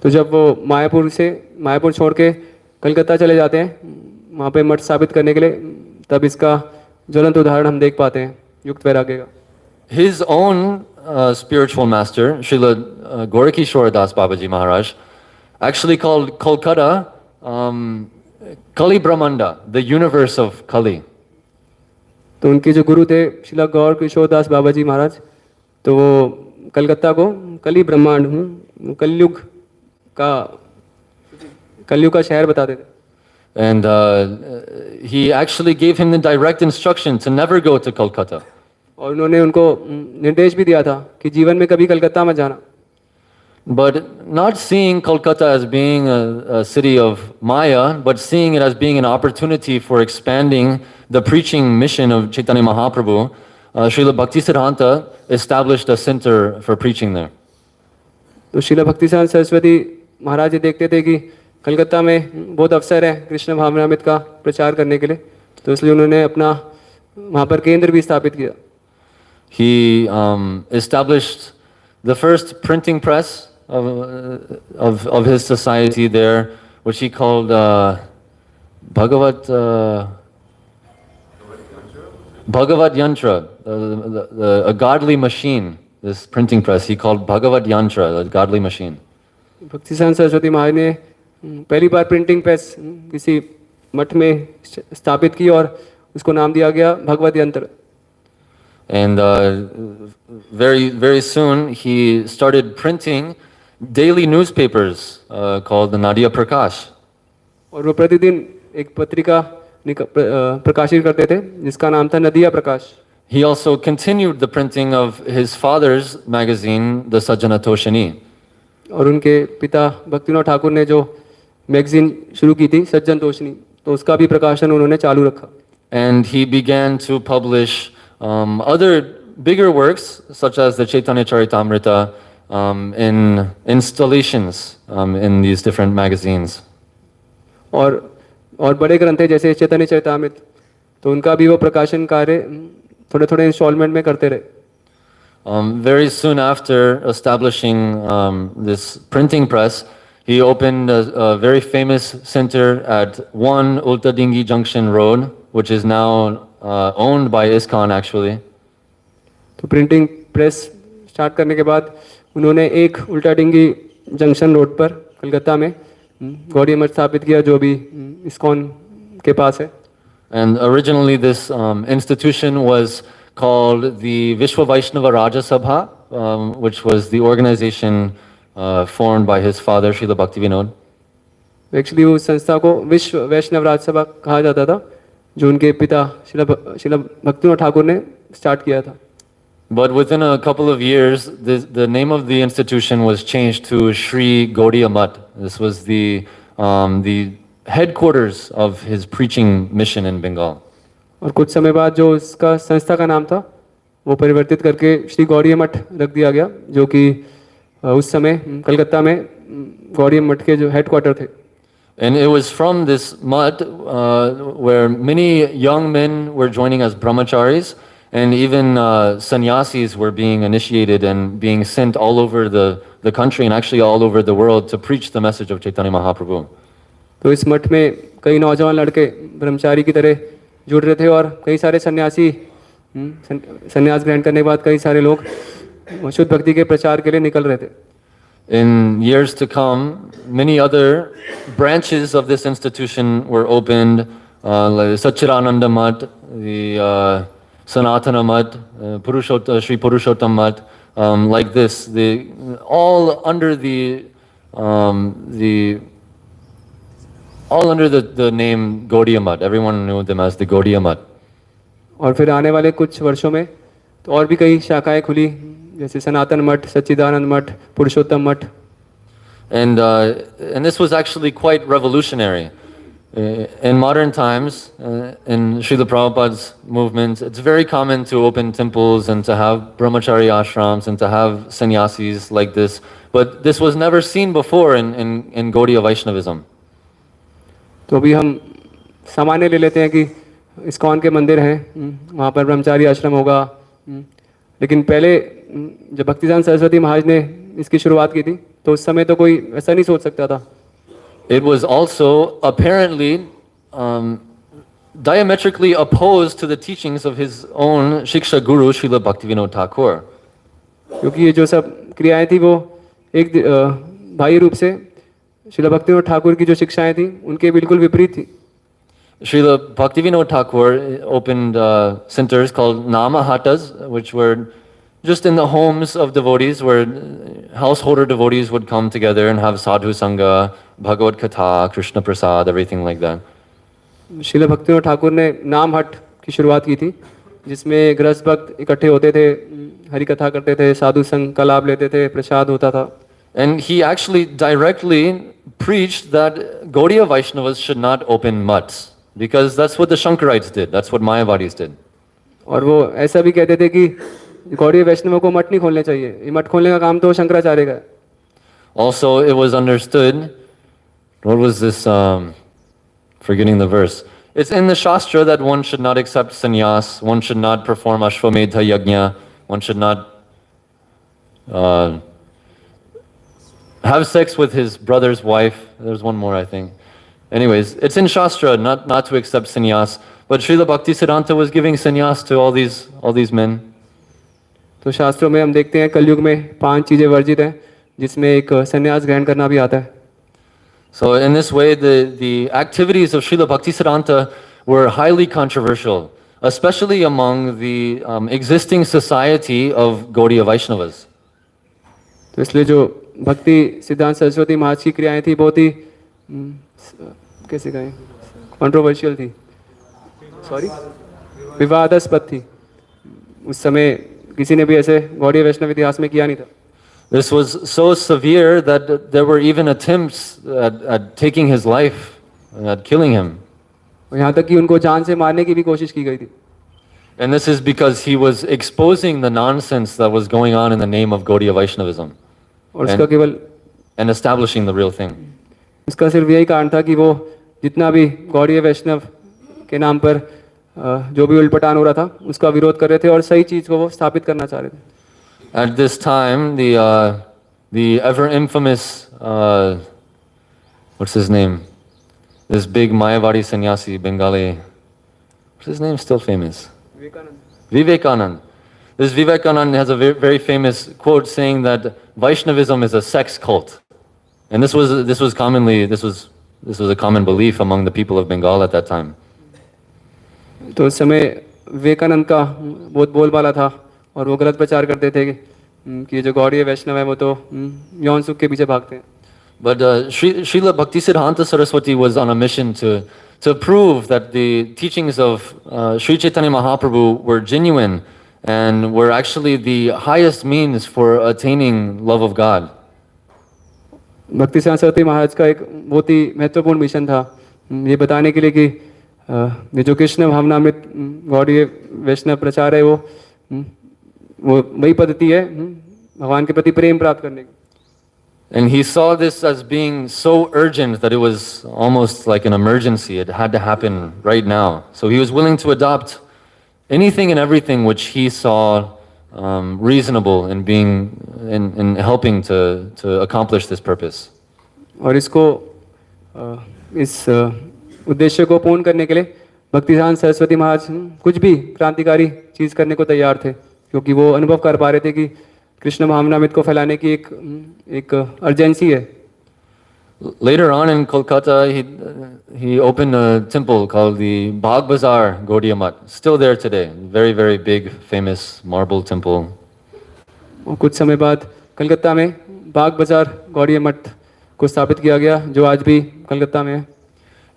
तो जब वो मायापुर छोड़ के कलकत्ता चले जाते हैं, वहाँ पे मठ स्थापित करने के लिए, तब इसका ज्वलंत उदाहरण हम देख पाते हैं युक्त वैराग्य का. His own spiritual master, Srila Gorakishora Das Babaji Maharaj, actually called Kolkata Kali Brahmanda, the universe of Kali. तो उनके जो गुरु थे श्रीला गौर किशोर दास बाबा जी महाराज, तो वो कलकत्ता को कली ब्रह्मांड, कलयुग का शहर बताते थे. And he actually gave him the direct instruction to never go to Kolkata. और उन्होंने उनको निर्देश भी दिया था कि जीवन में कभी कलकत्ता मत जाना. But not seeing Kolkata as being a city of Maya, but seeing it as being an opportunity for expanding the preaching mission of Chaitanya Mahaprabhu, Srila Bhaktisiddhanta established a center for preaching there. तो श्रील भक्तिसिद्धांत सरस्वती महाराज जी देखते थे कि कलकत्ता में बहुत अवसर है कृष्ण भावनामृत का प्रचार करने के लिए, तो इसलिए उन्होंने अपना वहाँ पर केंद्र भी स्थापित किया. He established the first printing press of his society there, which he called Bhagavat Yantra, a godly machine. This printing press he called Bhagavat Yantra, a godly machine. भक्तिसिद्धांत Saraswati महाराज ने पहली बार प्रिंटिंग प्रेस किसी मठ में स्थापित की और उसको नाम दिया गया भगवत यंत्र. And very soon he started printing daily newspapers called the Nadia Prakash. और वो प्रतिदिन एक पत्रिका प्रकाशित करते थे जिसका नाम था नदिया प्रकाश. He also continued the printing of his father's magazine, the Sajjana Toshini. और उनके पिता भक्तिनाथ ठाकुर ने जो मैगजीन शुरू की थी सज्जन तोषणी, तो उसका भी प्रकाशन उन्होंने चालू रखा. And he began to publish other bigger works such as the Chaitanya Charitamrita in installations in these different magazines. और बड़े ग्रंथ है जैसे चैतन्य चरितामृत, तो उनका भी वो प्रकाशन कार्य थोड़े थोड़े इंस्टॉलमेंट में करते रहे. Very soon after establishing this printing press, he opened a very famous center at 1 Ultadingi Junction Road, which is now owned by ISKCON actually. तो प्रिंटिंग प्रेस स्टार्ट करने के बाद उन्होंने एक उल्टा डिंगी जंक्शन रोड पर कलकत्ता में गौड़ीय मठ स्थापित किया जो भी इस्कॉन के पास है. And originally this institution was called the Vishwa Vaishnava Raja Sabha, which was the organization formed by his father, Srila Bhaktivinoda. Actually उस संस्था को विश्व वैष्णव राज सभा कहा जाता था जो उनके पिता श्रील भक्तिनाथ ठाकुर ने स्टार्ट किया था. But within a couple of years, the name of the institution was changed to Sri Gaudiya Math. This was the headquarters of his preaching mission in Bengal. और कुछ समय बाद जो उसका संस्था का नाम था वो परिवर्तित करके श्री गौड़ीय मठ रख दिया गया, जो कि उस समय कलकत्ता में गौड़ीय मठ के जो हेडक्वार्टर थे. And it was from this math where many young men were joining as brahmacharis, and even sannyasis were being initiated and being sent all over the country and actually all over the world to preach the message of Chaitanya Mahaprabhu. तो इस मठ में कई नौजवान लड़के ब्रह्मचारी की तरह जुड़ रहे थे और कई सारे सन्यासी सन्यास ग्रहण करने के बाद कई सारे लोग शुद्ध भक्ति के प्रचार के लिए निकल रहे थे. In years to come, many other branches of this institution were opened, like Satchidananda Math, the Sanatana Math, Sri Purushottam Math, like this, all under the name Gaudiya Math. Everyone knew them as the Gaudiya Math. और फिर आने वाले कुछ वर्षों में तो और भी कई शाखाएं खुली जैसे सनातन मठ, सच्चिदानंद मठ, पुरुषोत्तम मठ. And this was actually quite revolutionary. In modern times, in Srila Prabhupada's movement, it's very common to open temples and to have brahmachari ashrams and to have sannyasis like this. But this was never seen before in Gaudiya Vaishnavism. तो अभी हम सामान्य ले लेते हैं कि ISKCON के मंदिर हैं, वहाँ पर ब्रह्मचारी आश्रम होगा, लेकिन पहले जब भक्तिसिद्धांत सरस्वती महाराज ने इसकी शुरुआत की थी तो उस समय तो कोई ऐसा नहीं सोच सकता था. It was also apparently diametrically opposed to the teachings of his own Shiksha Guru, Srila Bhaktivinoda Thakur. क्योंकि ये जो सब क्रियाएं थी वो एक बाह्य रूप से श्रील भक्तिनाथ ठाकुर की जो शिक्षाएं थी उनके बिल्कुल विपरीत थी. Srila Bhaktivinoda Thakur opened centers called Namahatas, which were just in the homes of devotees, where householder devotees would come together and have sadhu sangha, Bhagavad Katha, Krishna Prasad, everything like that. Srila Bhaktivinod Thakur ने नाम हट की शुरुआत की थी, जिसमें गृहस्थ भक्त इकट्ठे होते थे, हरि कथा करते थे, साधु संघ का लाभ लेते थे, प्रसाद होता था. And he actually directly preached that Gaudiya Vaishnavas should not open mutts, because that's what the Shankarites did, that's what Mayavadis did. और वो ऐसा भी कहते थे कि गौड़ीय वैष्णवों को मठ नहीं खोलने चाहिए, ये मठ खोलने का काम तो शंकराचार्य का है. Also, it was understood, what was this, forgetting the verse. It's in the Shastra that one should not accept sannyas, one should not perform Ashwamedha Yajna, one should not have sex with his brother's wife. There's one more, I think. Anyways, it's in Shastra not to accept sannyas, but Srila Bhaktisiddhanta was giving sannyas to all these men. तो शास्त्रों में हम देखते हैं कलयुग में 5 चीजें वर्जित हैं, जिसमें एक संन्यास ग्रहण करना भी आता है. So in this way, the activities of Srila Bhaktisiddhanta were highly controversial, especially among the existing society of Gaudiya Vaishnavas. तो इसलिए जो भक्ति सिद्धांत सरस्वती महाराज की क्रियाएं थी बहुत ही कैसे कहें कंट्रोवर्शियल थी, सॉरी विवादास्पद थी. उस समय किसी ने भी ऐसे गौड़ीय वैष्णव इतिहास में किया नहीं था. This was so severe that there were even attempts at taking his life, at killing him. और यहाँ तक कि उनको जान से मारने की भी कोशिश की गई थी. And this is because he was exposing the nonsense that was going on in the name of Gaudiya Vaishnavism. और उसका केवल and establishing the real thing. उसका सिर्फ यही कारण था कि वो जितना भी गौड़ीय वैष्णव के नाम पर जो भी उल्टपटान हो रहा था उसका विरोध कर रहे थे और सही चीज को वो स्थापित करना चाह रहे थे. At this time, the ever infamous what's his name? This big Mayavadi sannyasi, Bengali. What's his name? Still famous. Vivekanand. This Vivekanand has a very, very famous quote saying that Vaishnavism is a sex cult, and this was a common belief among the people of Bengal at that time. तो उस समय विवेकानंद का बहुत बोलबाला था और वो गलत प्रचार करते थे कि जो गौड़ीय वैष्णव है वो तो यौन सुख के पीछे भागते हैं. But Srila Bhaktisiddhanta Saraswati was on a mission to prove that the teachings of Sri Chaitanya Mahaprabhu were genuine and were actually the highest means for attaining love of God. भक्ति सरस्वती महाराज का एक बहुत ही महत्वपूर्ण मिशन था ये बताने के लिए कि ये जो कृष्ण भावनामृत गौड़ीय वैष्णव प्रचार है वो वही पद्धति है भगवान के प्रति प्रेम प्राप्त करने की. And he saw this as being so urgent that it was almost like an emergency. It had to happen right now. So he was willing to adopt anything and everything which he saw reasonable in in helping to accomplish this purpose. और इसको इस उद्देश्य को पूर्ण करने के लिए भक्तिसिद्धांत सरस्वती महाराज कुछ भी क्रांतिकारी चीज करने को तैयार थे, क्योंकि वो अनुभव कर पा रहे थे कि कृष्ण भावनामृत को फैलाने की एक अर्जेंसी है. Later on in Kolkata, he opened a temple called the Bagh Bazaar Gaudiya Math, still there today. Very, very big, famous marble temple. और कुछ समय बाद कलकत्ता में बाग बाजार गौड़ीय मठ को स्थापित किया गया, जो आज भी कलकत्ता में है.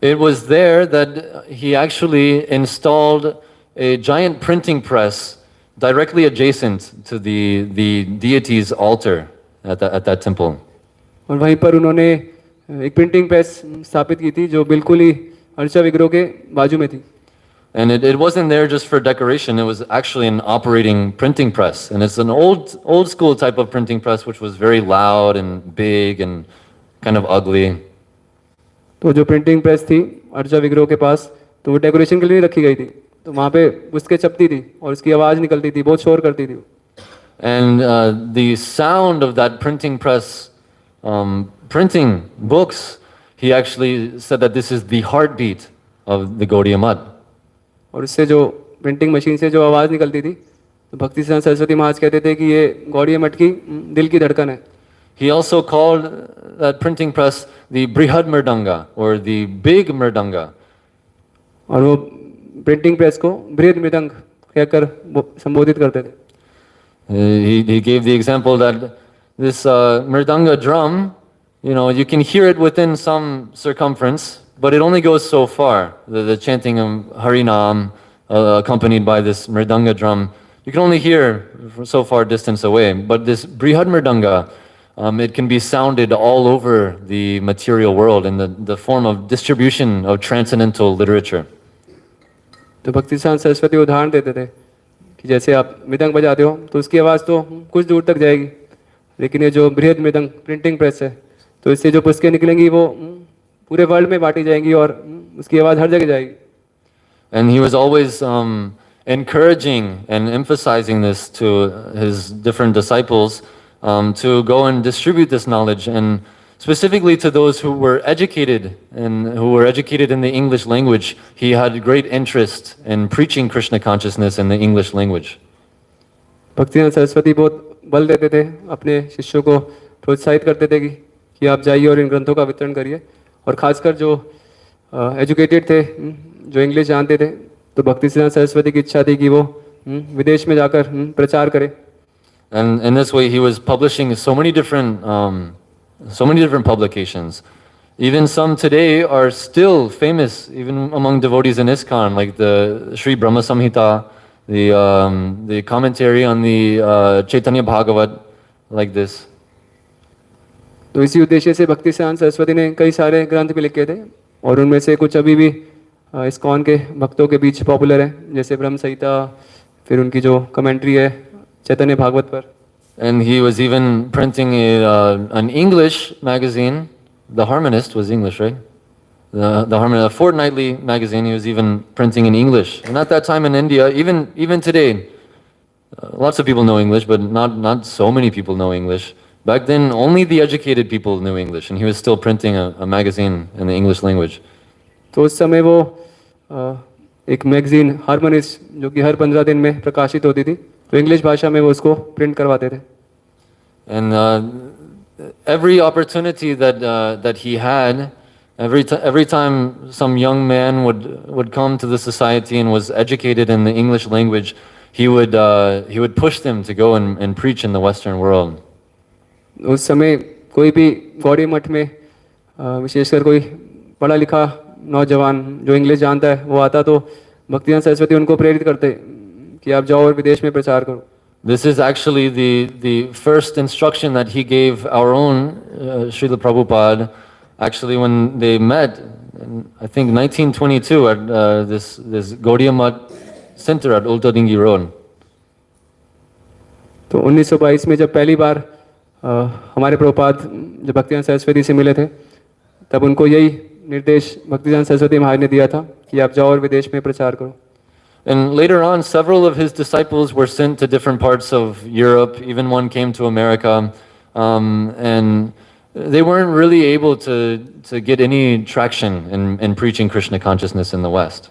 It was there that he actually installed a giant printing press directly adjacent to the deity's altar at that temple. और वहीं पर उन्होंने एक प्रिंटिंग प्रेस स्थापित की थी जो बिल्कुल ही अर्चा विग्रह के बाजू में थी. And it wasn't there just for decoration, it was actually an operating printing press. And it's an old school type of printing press which was very loud and big and kind of ugly. तो जो printing press थी अर्चा विग्रह के पास, तो वो decoration के लिए रखी गई थी. तो वहाँ पे पुस्तकें चपती थी और उसकी आवाज़ निकलती थी, बहुत शोर करती थी. And the sound of that printing press printing books, he actually said that this is the heartbeat of the Gaudiya Math. और उससे जो प्रिंटिंग मशीन से जो आवाज़ निकलती थी, तो भक्तिसिद्धांत सरस्वती महाराज कहते थे कि ये गौड़ीय मठ की दिल की धड़कन है. He also called that printing press the Brihad Mridanga, or the big Mridanga. और वो प्रिंटिंग प्रेस को बृहद मृदंग कहकर संबोधित करते थे. He gave the example that this Mridanga drum, you can hear it within some circumference, but it only goes so far. The chanting of Harinam, accompanied by this mridanga drum, you can only hear so far distance away. But this brihad mridanga, it can be sounded all over the material world in the form of distribution of transcendental literature. तो भक्तिसिद्धांत सरस्वती उदाहरण देते थे कि जैसे आप मृदंग बजाते हो तो उसकी आवाज़ तो कुछ दूर तक जाएगी, लेकिन ये जो बृहद मृदंग प्रिंटिंग प्रेस है तो इससे जो पुस्तकें निकलेंगी वो पूरे वर्ल्ड में बांटी जाएंगी और उसकी आवाज़ हर जगह जाएगी. And he was always encouraging and emphasizing this to his different disciples to go and distribute this knowledge, and specifically to those who were educated and who were educated in the English language. He had great interest in preaching Krishna consciousness in the English language. भक्तिसिद्धांत Saraswati बहुत बल देते थे, अपने शिष्यों को प्रोत्साहित करते थे कि आप जाइए और इन ग्रंथों का वितरण करिए, और खासकर जो एजुकेटेड थे, जो इंग्लिश जानते थे, तो भक्तिसिद्धांत सरस्वती की इच्छा थी कि वो विदेश में जाकर प्रचार करें. And in this way he was publishing so many different publications. Even some today are still famous, even among devotees in ISKCON, like the Sri Brahma Samhita, the commentary on the Chaitanya Bhagavat, like this. तो इसी उद्देश्य से भक्तिसिद्धांत सरस्वती ने कई सारे ग्रंथ भी लिखे थे, और उनमें से कुछ अभी भी इस्कॉन के भक्तों के बीच पॉपुलर है, जैसे ब्रह्म संहिता, फिर उनकी जो कमेंट्री है चैतन्य भागवत पर. And he was even printing an English magazine. The Harmonist was English, right? The Harmonist, a fortnightly magazine. He was even printing in English. And at that time in India, even today, lots of people know English, but not so many people know English. Back then, only the educated people knew English, and he was still printing a magazine in the English language. तो उस समय वो एक magazine harmonist जो कि हर 15 दिन में प्रकाशित होती थी, तो इंग्लिश भाषा में वो उसको प्रिंट करवाते थे. And every opportunity that he had, every time some young man would come to the society and was educated in the English language, he would push them to go and preach in the Western world. उस समय कोई भी गौड़ी मठ में विशेषकर कोई पढ़ा लिखा नौजवान जो इंग्लिश जानता है वो आता, तो भक्तिसिद्धांत सरस्वती उनको प्रेरित करते कि आप जाओ और विदेश में प्रचार करो. This is actually the first instruction that he gave our own Srila Prabhupada, actually when they met in, I think 1922 at this Gaudiya Math Center at Ultadingi Road. तो 1922 में जब पहली बार हमारे प्रभुपाद जब भक्तिसिद्धांत सरस्वती से मिले थे, तब उनको यही निर्देश भक्तिसिद्धांत सरस्वती महाराज ने दिया था कि आप जाओ और विदेश में प्रचार करो. And later on, several of his disciples were sent to different parts of Europe. Even one came to America, and they weren't really able to get any traction in preaching Krishna consciousness in the West.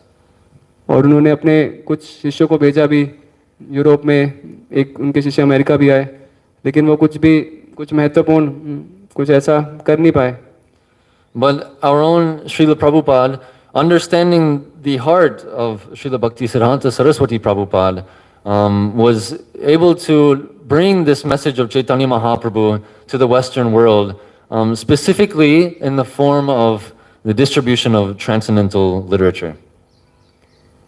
और उन्होंने अपने कुछ शिष्यों को भेजा भी Europe में, एक उनके शिष्य अमेरिका भी आए, लेकिन वो कुछ महत्वपूर्ण कुछ ऐसा कर नहीं पाए. But our own Srila Prabhupada, understanding the heart of Srila Bhaktisiddhanta Saraswati Prabhupada, was able to bring this message of Chaitanya Mahaprabhu to the Western world, specifically in the form of the distribution of transcendental literature.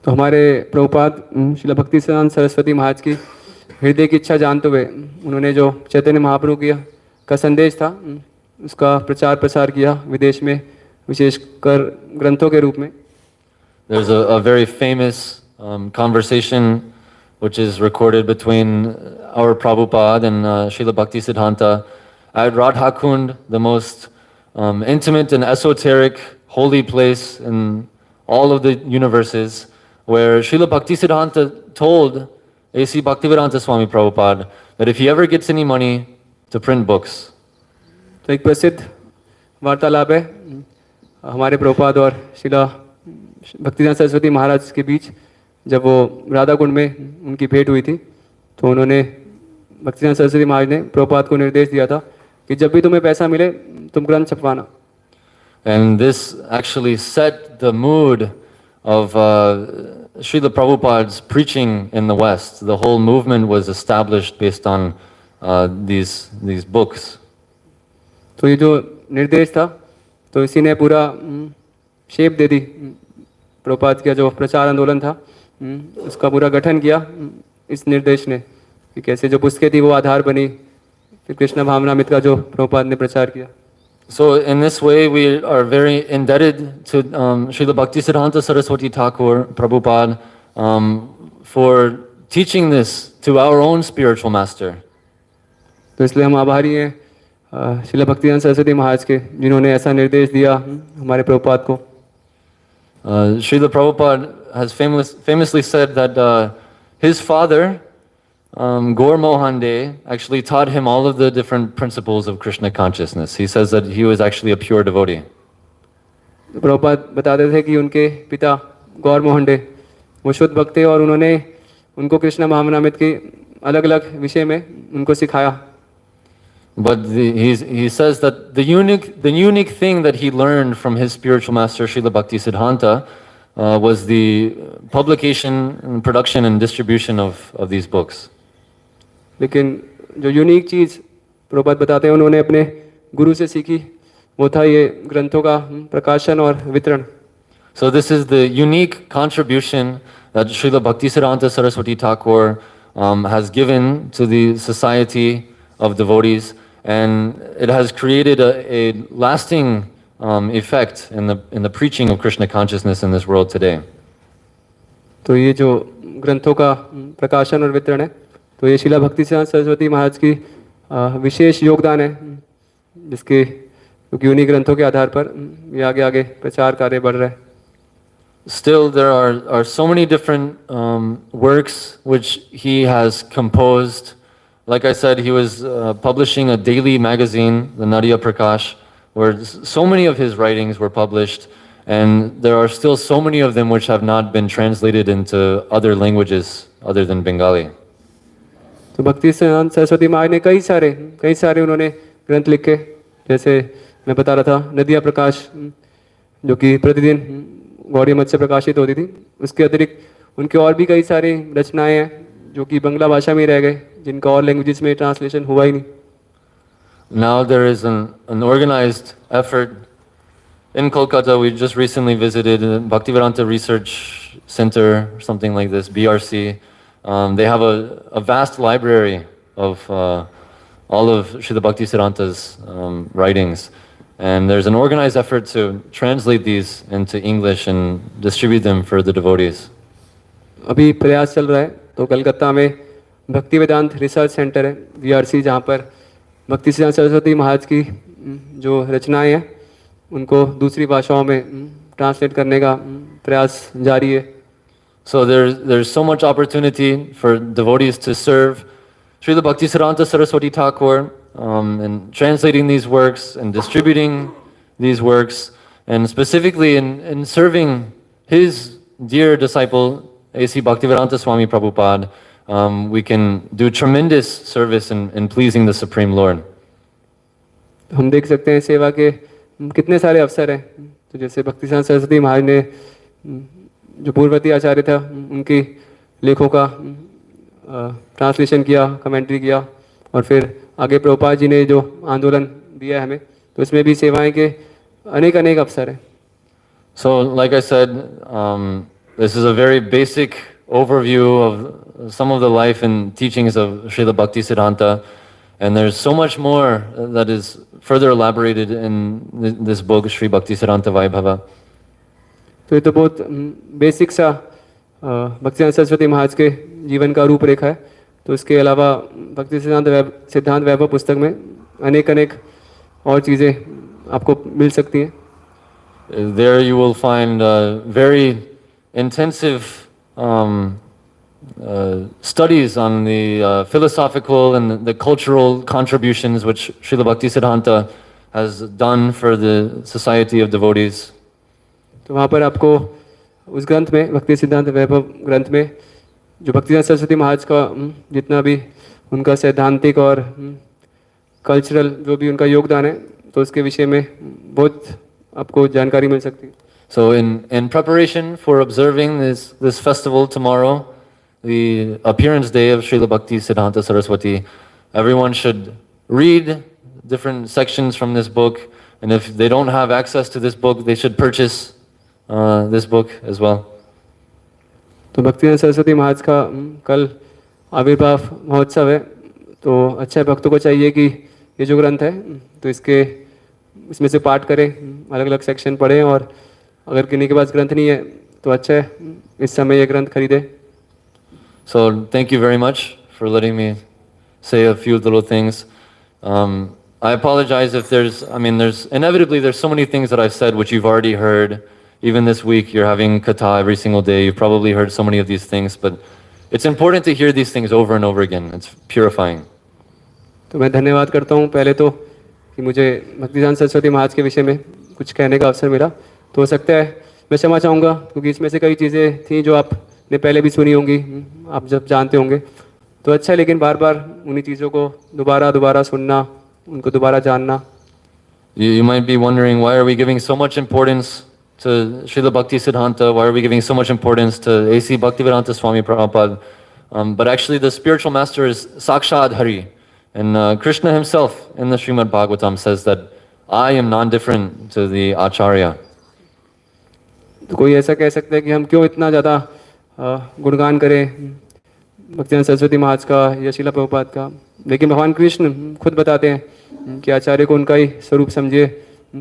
तो हमारे प्रभुपाद श्रील भक्तिसिद्धांत सरस्वती महाराज की हृदय की इच्छा जानते हुए उन्होंने जो चैतन्य महाप्रभु का संदेश था उसका प्रचार प्रसार किया विदेश में, विशेषकर ग्रंथों के रूप में. There's a very famous conversation which is recorded between our Prabhupada and Srila Bhaktisiddhanta at Radha Kund, the most intimate and esoteric holy place in all of the universes, where Srila Bhaktisiddhanta told A.C. Bhaktivedanta Swami Prabhupada that if he ever gets any money to print books. तो एक प्रसिद्ध वार्तालाप है हमारे प्रभुपाद और श्रीला भक्तिसिद्धांत सरस्वती महाराज के बीच, जब वो राधा कुंड में उनकी भेंट हुई थी, तो उन्होंने भक्तिसिद्धांत सरस्वती महाराज ने प्रभुपाद को निर्देश दिया था कि जब भी तुम्हें पैसा मिले तुम ग्रंथ छपवाना. And this actually set the mood of Srila Prabhupada's preaching in the West. The whole movement was established based on these books. तो ये जो निर्देश था, तो इसी ने पूरा शेप दे दी। प्रभुपाद का जो प्रचार आंदोलन था उसका पूरा गठन किया इस निर्देश ने कि कैसे जो पुस्तकें थी वो आधार बनी, फिर कृष्ण भावनामृत का जो प्रभुपाद ने प्रचार किया। So in this way, we are very indebted to Srila Bhaktisiddhanta Saraswati Thakur Prabhupada for teaching this to our own spiritual master. तो इसलिए हम आभारी हैं श्रील भक्तिसिद्धांत सरस्वती महाराज के, जिन्होंने ऐसा निर्देश दिया हमारे प्रभुपाद को। Srila Prabhupada has famously said that his father, Gaur Mohan De, actually taught him all of the different principles of Krishna consciousness. He says that he was actually a pure devotee. Prabhupada बताते थे कि उनके पिता गौर Mohan day वो शुद्ध भक्त थे और उन्होंने उनको कृष्ण भावनामृत के अलग अलग विषय में उनको सिखाया। But he says that the unique thing that he learned from his spiritual master Srila Bhaktisiddhanta was the publication, and production, and distribution of these books. लेकिन जो यूनिक चीज़ प्रभुपाद बताते हैं उन्होंने अपने गुरु से सीखी, वो था ये ग्रंथों का प्रकाशन और वितरण। So this is the unique contribution that Srila Bhaktisiddhanta Saraswati Thakur has given to the society of devotees, and it has created a lasting effect in the preaching of Krishna consciousness in this world today. तो ये जो ग्रंथों का प्रकाशन और वितरण है, तो ये श्रीला भक्तिसिद्धांत सरस्वती महाराज की विशेष योगदान है, जिसके क्योंकि उन्हीं ग्रंथों के आधार पर ये आगे आगे प्रचार कार्य बढ़ रहा है। Still, there are so many different works which he has composed. Like I said, he was publishing a daily magazine, the Nadia Prakash, where so many of his writings were published, and there are still so many of them which have not been translated into other languages other than Bengali. तो भक्तिसिद्धांत सरस्वती महाराज ने कई सारे उन्होंने ग्रंथ लिखे, जैसे मैं बता रहा था नदिया प्रकाश, जो कि प्रतिदिन गौड़ीय मत से प्रकाशित होती थी। उसके अतिरिक्त उनके और भी कई सारी रचनाएं हैं जो कि बंगला भाषा में रह गए, जिनका और लैंग्वेजेस में ट्रांसलेशन हुआ ही नहीं। Now there is an organized effort in Kolkata. We just recently visited Bhaktivedanta Research Center or something like this, BRC. They have a vast library of all of Srila Bhaktisiddhanta's writings. And there's an organized effort to translate these into English and distribute them for the devotees. अभी प्रयास चल रहा है, तो कलकत्ता में भक्ति वेदांत research centre है BRC, जहाँ पर भक्तिसिद्धांत सरस्वती महाराज की जो रचनाएं हैं उनको दूसरी भाषाओं में ट्रांसलेट करने का प्रयास जारी है। So there's so much opportunity for devotees to serve Srila Bhaktisiddhanta Saraswati Thakur and translating these works and distributing these works, and specifically in serving his dear disciple A.C. Bhaktivedanta Swami Prabhupada. We can do tremendous service in pleasing the Supreme Lord. हम देख सकते हैं सेवा के कितने सारे अवसर हैं। तो जैसे भक्तिसिद्धांत सरस्वती महाराज ने जो पूर्ववर्ती आचार्य था उनकी लेखों का ट्रांसलेशन किया, कमेंट्री किया, और फिर आगे प्रभुपाद जी ने जो आंदोलन दिया हमें, तो इसमें भी सेवाएं के अनेक अवसर हैं। So like I said, this is a very basic overview of some of the life and teachings of Srila Bhaktisiddhanta, and there's so much more that is further elaborated in this book, Sri Bhaktisiddhanta Vaibhava. तो ये तो बहुत basic सा भक्तिसिद्धांत सरस्वती महाराज के जीवन का रूपरेखा है। तो इसके अलावा भक्तिसिद्धांत वैभव पुस्तक में अनेक और चीज़ें आपको मिल सकती हैं। There you will find very intensive studies on the philosophical and the cultural contributions which Srila Bhaktisiddhanta has done for the society of devotees. तो वहाँ पर आपको उस ग्रंथ में, भक्ति सिद्धांत वैभव ग्रंथ में, जो भक्तिसिद्धांत सरस्वती महाराज का जितना भी उनका सैद्धांतिक और कल्चरल जो भी उनका योगदान है, तो उसके विषय में बहुत आपको जानकारी मिल सकती है। So in preparation for observing this festival tomorrow, the appearance day of Srila Bhaktisiddhanta Saraswati, everyone should read different sections from this book, and if they don't have access to this book, they should purchase this book as well. तो भक्तिसिद्धांत सरस्वती महाराज का कल आविर्भाव महोत्सव है, तो अच्छे भक्तों को चाहिए कि ये जो ग्रंथ है तो इसमें से पाठ करें, अलग अलग सेक्शन पढ़ें, और अगर किन्हीं के पास ग्रंथ नहीं है तो अच्छा है इस समय ये ग्रंथ खरीदें. So thank you very much for letting me say a few little things. I apologize if there's inevitably there's so many things that I've said which you've already heard. Even this week you're having Katha every single day. You've probably heard so many of these things, but it's important to hear these things over and over again. It's purifying. तो मैं धन्यवाद करता हूँ पहले तो कि मुझे भक्तिसिद्धांत सरस्वती महाराज के विषय में कुछ कहने का अवसर मिला. तो हो सकता है मैं क्षमा चाहूँगा क्योंकि इसमें से कई चीज़ें थी जो आपने पहले भी सुनी होंगी, आप जब जानते होंगे, तो अच्छा है, लेकिन बार बार उन्हीं चीज़ों को दोबारा सुनना, उनको दोबारा जानना. You might be wondering, why are we giving so much importance to Srila Bhaktisiddhanta? Why are we giving so much importance to A.C. Bhaktivedanta Swami Prabhupada? But actually the spiritual master is Sakshad Hari. And Krishna himself in the Srimad Bhagavatam says that I am non-different to the Acharya. तो कोई ऐसा कह सकता है कि हम क्यों इतना ज़्यादा गुणगान करें भक्तिसिद्धांत सरस्वती महाराज का या श्रीला प्रभुपाद का, लेकिन भगवान कृष्ण खुद बताते हैं कि आचार्य को उनका ही स्वरूप समझिए,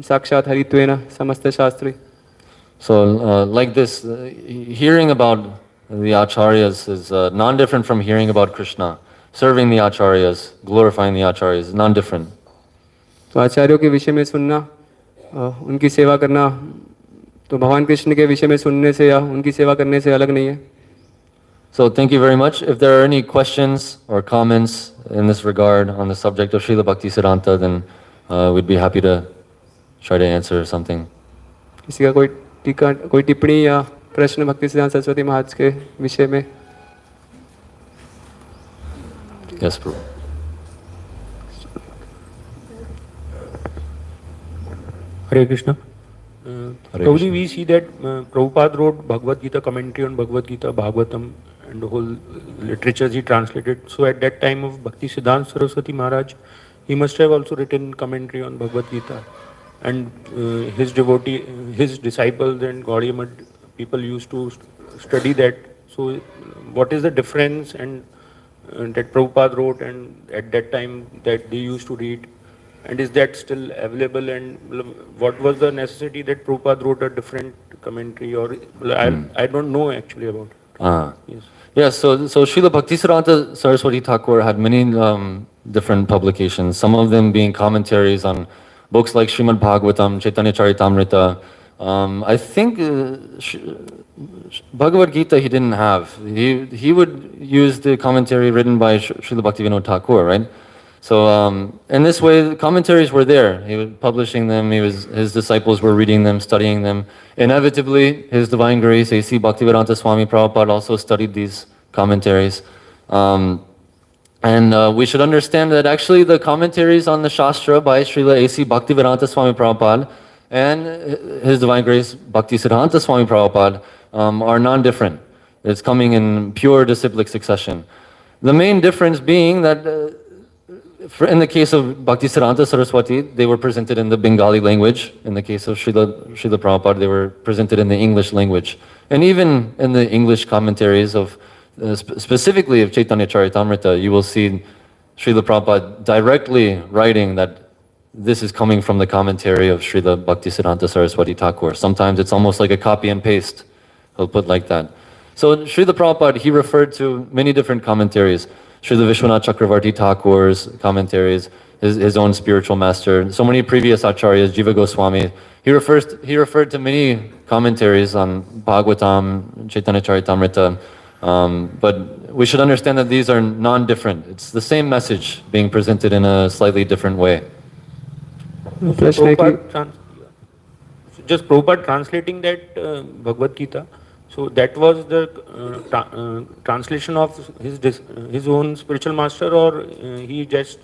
साक्षात हरित्वेन समस्त शास्त्रे. So like this, hearing about the Acharyas is non-different from hearing about Krishna. Serving the Acharyas, glorifying the Acharyas is non-different. तो आचार्यों के विषय में सुनना, उनकी सेवा करना, तो भगवान कृष्ण के विषय में सुनने से या उनकी सेवा करने से अलग नहीं है. So thank you very much. If there are any questions or comments in this regard on the subject of Srila Bhaktisiddhanta, then we'd be happy to try to answer something. किसी का कोई टिप्पणी या प्रश्न भक्तिसिद्धांत सरस्वती महाराज के विषय में? Yes, Prabhu. Hare Krishna. Prabhuji, we see that Prabhupada wrote Bhagavad Gita commentary on Bhagavad Gita, Bhagavatam, and the whole literatures he translated. So at that time of Bhaktisiddhanta Saraswati Maharaj, he must have also written commentary on Bhagavad Gita. And his disciples and Gaudiya people used to study that. So what is the difference and that Prabhupada wrote and at that time that they used to read? And is that still available? And what was the necessity that Prabhupada wrote a different commentary? Or I don't know actually about it. Yes. Yeah, so Srila Bhaktisiddhanta Saraswati Thakur had many different publications, some of them being commentaries on books like Srimad Bhagavatam, Chaitanya Charitamrita. I think Bhagavad Gita he didn't have. He would use the commentary written by Srila Bhaktivinoda Thakur, right? So in this way, the commentaries were there. He was publishing them. His disciples were reading them, studying them. Inevitably, His Divine Grace, A.C. Bhaktivedanta Swami Prabhupada also studied these commentaries. And we should understand that actually the commentaries on the Shastra by Srila A.C. Bhaktivedanta Swami Prabhupada and His Divine Grace Bhaktisiddhanta Swami Prabhupada are non-different. It's coming in pure disciplic succession. The main difference being that in the case of Bhaktisiddhanta Saraswati, they were presented in the Bengali language. In the case of Srila Prabhupada, they were presented in the English language. And even in the English commentaries of, specifically of Chaitanya Charitamrita, you will see Srila Prabhupada directly writing that this is coming from the commentary of Srila Bhaktisiddhanta Saraswati Thakur. Sometimes it's almost like a copy and paste. He'll put like that. So Srila Prabhupada, he referred to many different commentaries. Srila Vishwanath Chakravarti Thakur's commentaries, his own spiritual master, so many previous acharyas, Jiva Goswami. He referred to many commentaries on Bhagavatam, Chaitanya Charitamrita, but we should understand that these are non-different. It's the same message being presented in a slightly different way. Just Prabhupada translating that Bhagavad Gita. So that was the translation of his own spiritual master, or he just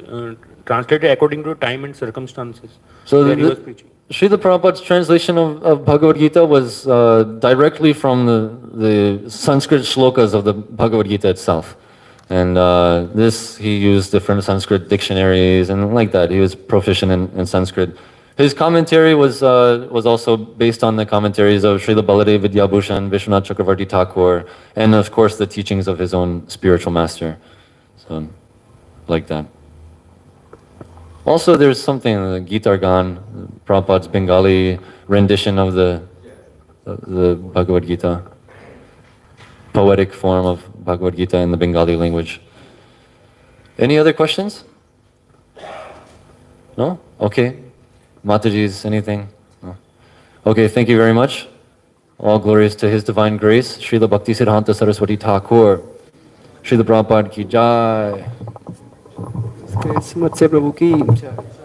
translated according to time and circumstances So he was preaching. Srila Prabhupada's translation of Bhagavad Gita was directly from the Sanskrit shlokas of the Bhagavad Gita itself. And he used different Sanskrit dictionaries and like that. He was proficient in Sanskrit. His commentary was also based on the commentaries of Srila Baladev Vidyabhushan, Vishwanath Chakravarti Thakur, and of course the teachings of his own spiritual master. So, like that. Also, there's something in the Gita Gan, Prabhupada's Bengali rendition of the Bhagavad Gita, poetic form of Bhagavad Gita in the Bengali language. Any other questions? No? Okay. Mataji's, anything? No. Okay, thank you very much. All glories to His Divine Grace, Srila Bhaktisiddhanta Saraswati Thakur, Srila Prabhupada ki jai. मत्स्य प्रभु की जय।